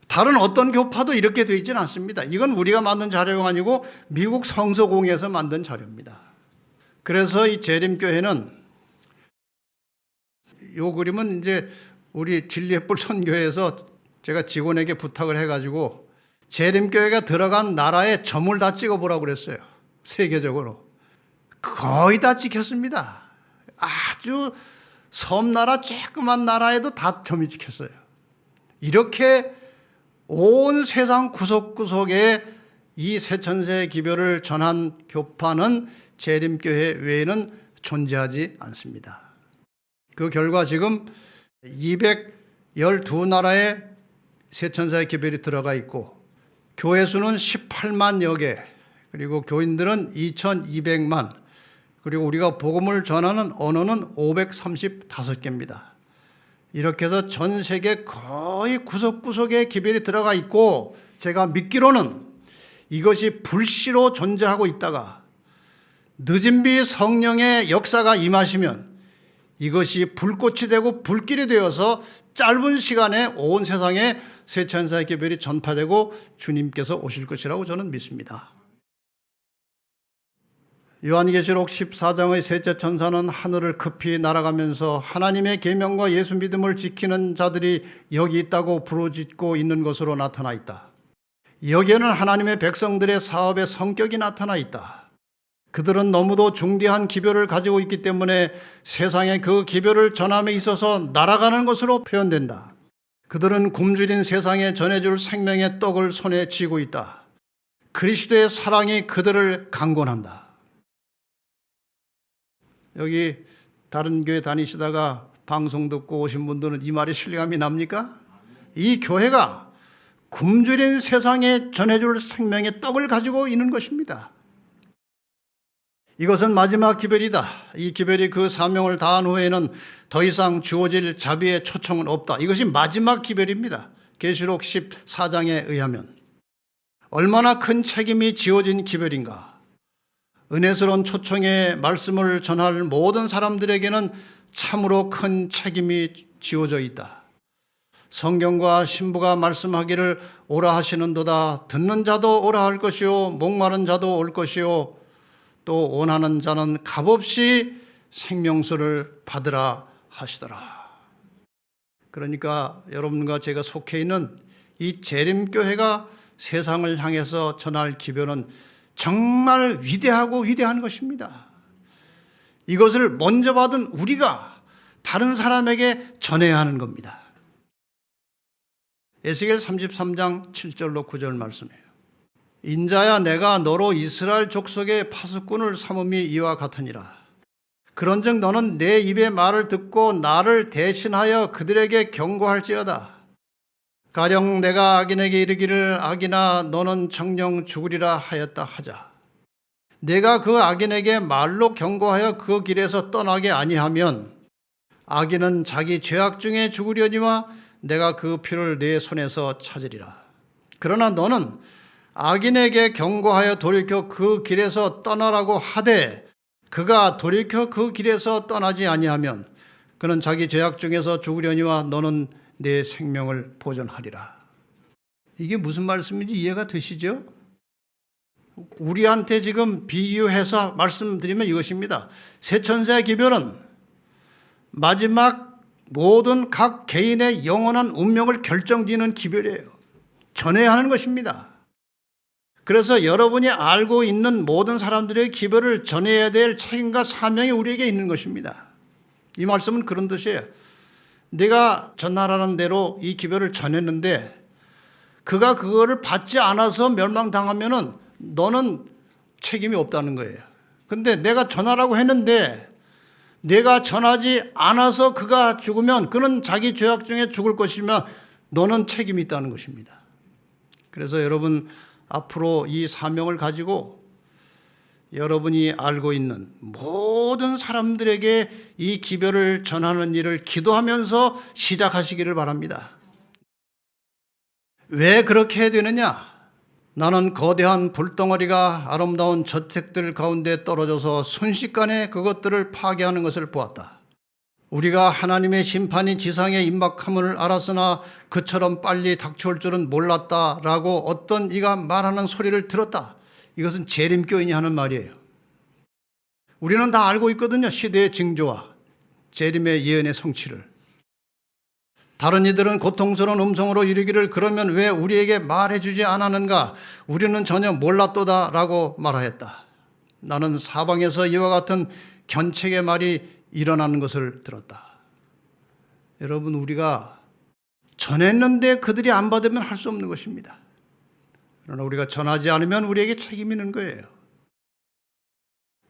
다른 어떤 교파도 이렇게 되어 있지는 않습니다. 이건 우리가 만든 자료가 아니고 미국 성서공회에서 만든 자료입니다. 그래서 이 재림교회는 이 그림은 이제 우리 진리의 뿔 선교회에서 제가 직원에게 부탁을 해가지고 재림교회가 들어간 나라에 점을 다 찍어보라고 그랬어요. 세계적으로. 거의 다 찍혔습니다. 아주 섬나라 조그만 나라에도 다 점이 찍혔어요. 이렇게 온 세상 구석구석에 이 새천세 기별을 전한 교파는 재림교회 외에는 존재하지 않습니다. 그 결과 지금 212나라에 새천세 기별이 들어가 있고 교회 수는 18만여 개, 그리고 교인들은 2200만, 그리고 우리가 복음을 전하는 언어는 535개입니다. 이렇게 해서 전 세계 거의 구석구석에 기별이 들어가 있고 제가 믿기로는 이것이 불씨로 존재하고 있다가 늦은 비 성령의 역사가 임하시면 이것이 불꽃이 되고 불길이 되어서 짧은 시간에 온 세상에 새천사의 기별이 전파되고 주님께서 오실 것이라고 저는 믿습니다. 요한계시록 14장의 셋째 천사는 하늘을 급히 날아가면서 하나님의 계명과 예수 믿음을 지키는 자들이 여기 있다고 부르짖고 있는 것으로 나타나 있다. 여기에는 하나님의 백성들의 사업의 성격이 나타나 있다. 그들은 너무도 중대한 기별을 가지고 있기 때문에 세상에 그 기별을 전함에 있어서 날아가는 것으로 표현된다. 그들은 굶주린 세상에 전해줄 생명의 떡을 손에 쥐고 있다. 그리스도의 사랑이 그들을 강권한다. 여기 다른 교회 다니시다가 방송 듣고 오신 분들은 이 말에 신뢰감이 납니까? 이 교회가 굶주린 세상에 전해줄 생명의 떡을 가지고 있는 것입니다. 이것은 마지막 기별이다. 이 기별이 그 사명을 다한 후에는 더 이상 주어질 자비의 초청은 없다. 이것이 마지막 기별입니다. 계시록 14장에 의하면. 얼마나 큰 책임이 지어진 기별인가. 은혜스러운 초청의 말씀을 전할 모든 사람들에게는 참으로 큰 책임이 지어져 있다. 성경과 신부가 말씀하기를 오라 하시는도다. 듣는 자도 오라 할 것이요 목마른 자도 올 것이요 또 원하는 자는 값없이 생명수를 받으라 하시더라. 그러니까 여러분과 제가 속해 있는 이 재림교회가 세상을 향해서 전할 기별은 정말 위대하고 위대한 것입니다. 이것을 먼저 받은 우리가 다른 사람에게 전해야 하는 겁니다. 에스겔 33장 7절로 9절 말씀이에요. 인자야 내가 너로 이스라엘 족속의 파수꾼을 삼음이 이와 같으니라. 그런즉 너는 내 입의 말을 듣고 나를 대신하여 그들에게 경고할지어다. 가령 내가 악인에게 이르기를 악인아 너는 정령 죽으리라 하였다 하자. 내가 그 악인에게 말로 경고하여 그 길에서 떠나게 아니하면 악인은 자기 죄악 중에 죽으려니와 내가 그 피를 내 손에서 찾으리라. 그러나 너는 악인에게 경고하여 돌이켜 그 길에서 떠나라고 하되 그가 돌이켜 그 길에서 떠나지 아니하면 그는 자기 죄악 중에서 죽으려니와 너는 내 생명을 보존하리라. 이게 무슨 말씀인지 이해가 되시죠? 우리한테 지금 비유해서 말씀드리면 이것입니다. 세천세 기별은 마지막 모든 각 개인의 영원한 운명을 결정짓는 기별이에요. 전해야 하는 것입니다. 그래서 여러분이 알고 있는 모든 사람들의 기별을 전해야 될 책임과 사명이 우리에게 있는 것입니다. 이 말씀은 그런 뜻이에요. 내가 전하라는 대로 이 기별을 전했는데 그가 그거를 받지 않아서 멸망당하면은 너는 책임이 없다는 거예요. 근데 내가 전하라고 했는데 내가 전하지 않아서 그가 죽으면 그는 자기 죄악 중에 죽을 것이며 너는 책임이 있다는 것입니다. 그래서 여러분 앞으로 이 사명을 가지고 여러분이 알고 있는 모든 사람들에게 이 기별을 전하는 일을 기도하면서 시작하시기를 바랍니다. 왜 그렇게 해야 되느냐? 나는 거대한 불덩어리가 아름다운 저택들 가운데 떨어져서 순식간에 그것들을 파괴하는 것을 보았다. 우리가 하나님의 심판이 지상에 임박함을 알았으나 그처럼 빨리 닥쳐올 줄은 몰랐다라고 어떤 이가 말하는 소리를 들었다. 이것은 재림교인이 하는 말이에요. 우리는 다 알고 있거든요. 시대의 징조와 재림의 예언의 성취를. 다른 이들은 고통스러운 음성으로 이르기를 그러면 왜 우리에게 말해주지 않았는가? 우리는 전혀 몰랐도다라고 말하였다. 나는 사방에서 이와 같은 견책의 말이 일어나는 것을 들었다. 여러분, 우리가 전했는데 그들이 안 받으면 할 수 없는 것입니다. 그러나 우리가 전하지 않으면 우리에게 책임이 있는 거예요.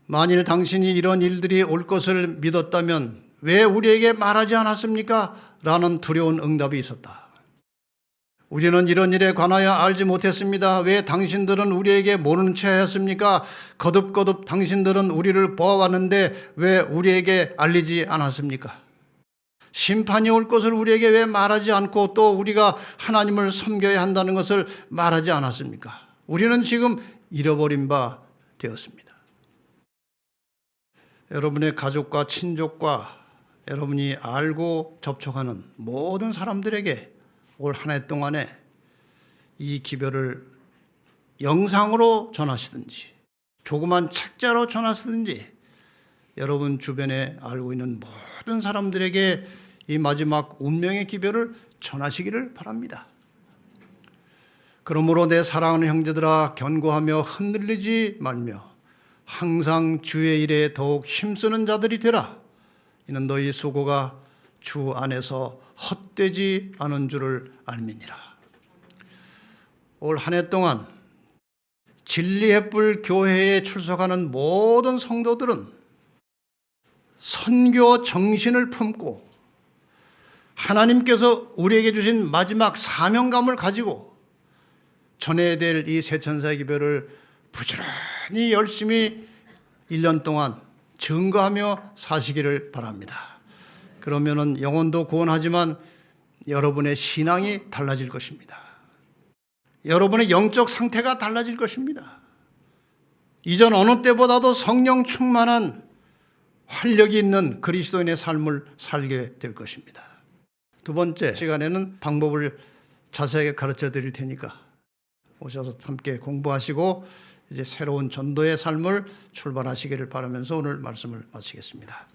만일 당신이 이런 일들이 올 것을 믿었다면 왜 우리에게 말하지 않았습니까? 라는 두려운 응답이 있었다. 우리는 이런 일에 관하여 알지 못했습니다. 왜 당신들은 우리에게 모르는 채 하였습니까? 거듭거듭 당신들은 우리를 보아왔는데 왜 우리에게 알리지 않았습니까? 심판이 올 것을 우리에게 왜 말하지 않고 또 우리가 하나님을 섬겨야 한다는 것을 말하지 않았습니까? 우리는 지금 잃어버린 바 되었습니다. 여러분의 가족과 친족과 여러분이 알고 접촉하는 모든 사람들에게 올 한 해 동안에 이 기별을 영상으로 전하시든지 조그만 책자로 전하시든지 여러분 주변에 알고 있는 모든 사람들에게 이 마지막 운명의 기별을 전하시기를 바랍니다. 그러므로 내 사랑하는 형제들아 견고하며 흔들리지 말며 항상 주의 일에 더욱 힘쓰는 자들이 되라. 이는 너희 수고가 주 안에서 헛되지 않은 줄을 알미니라. 올 한 해 동안 진리의 뿔 교회에 출석하는 모든 성도들은 선교 정신을 품고 하나님께서 우리에게 주신 마지막 사명감을 가지고 전해야 될 이 세천사의 기별을 부지런히 열심히 1년 동안 증거하며 사시기를 바랍니다. 그러면은 영혼도 구원하지만 여러분의 신앙이 달라질 것입니다. 여러분의 영적 상태가 달라질 것입니다. 이전 어느 때보다도 성령 충만한 활력이 있는 그리스도인의 삶을 살게 될 것입니다. 두 번째 시간에는 방법을 자세하게 가르쳐 드릴 테니까 오셔서 함께 공부하시고 이제 새로운 전도의 삶을 출발하시기를 바라면서 오늘 말씀을 마치겠습니다.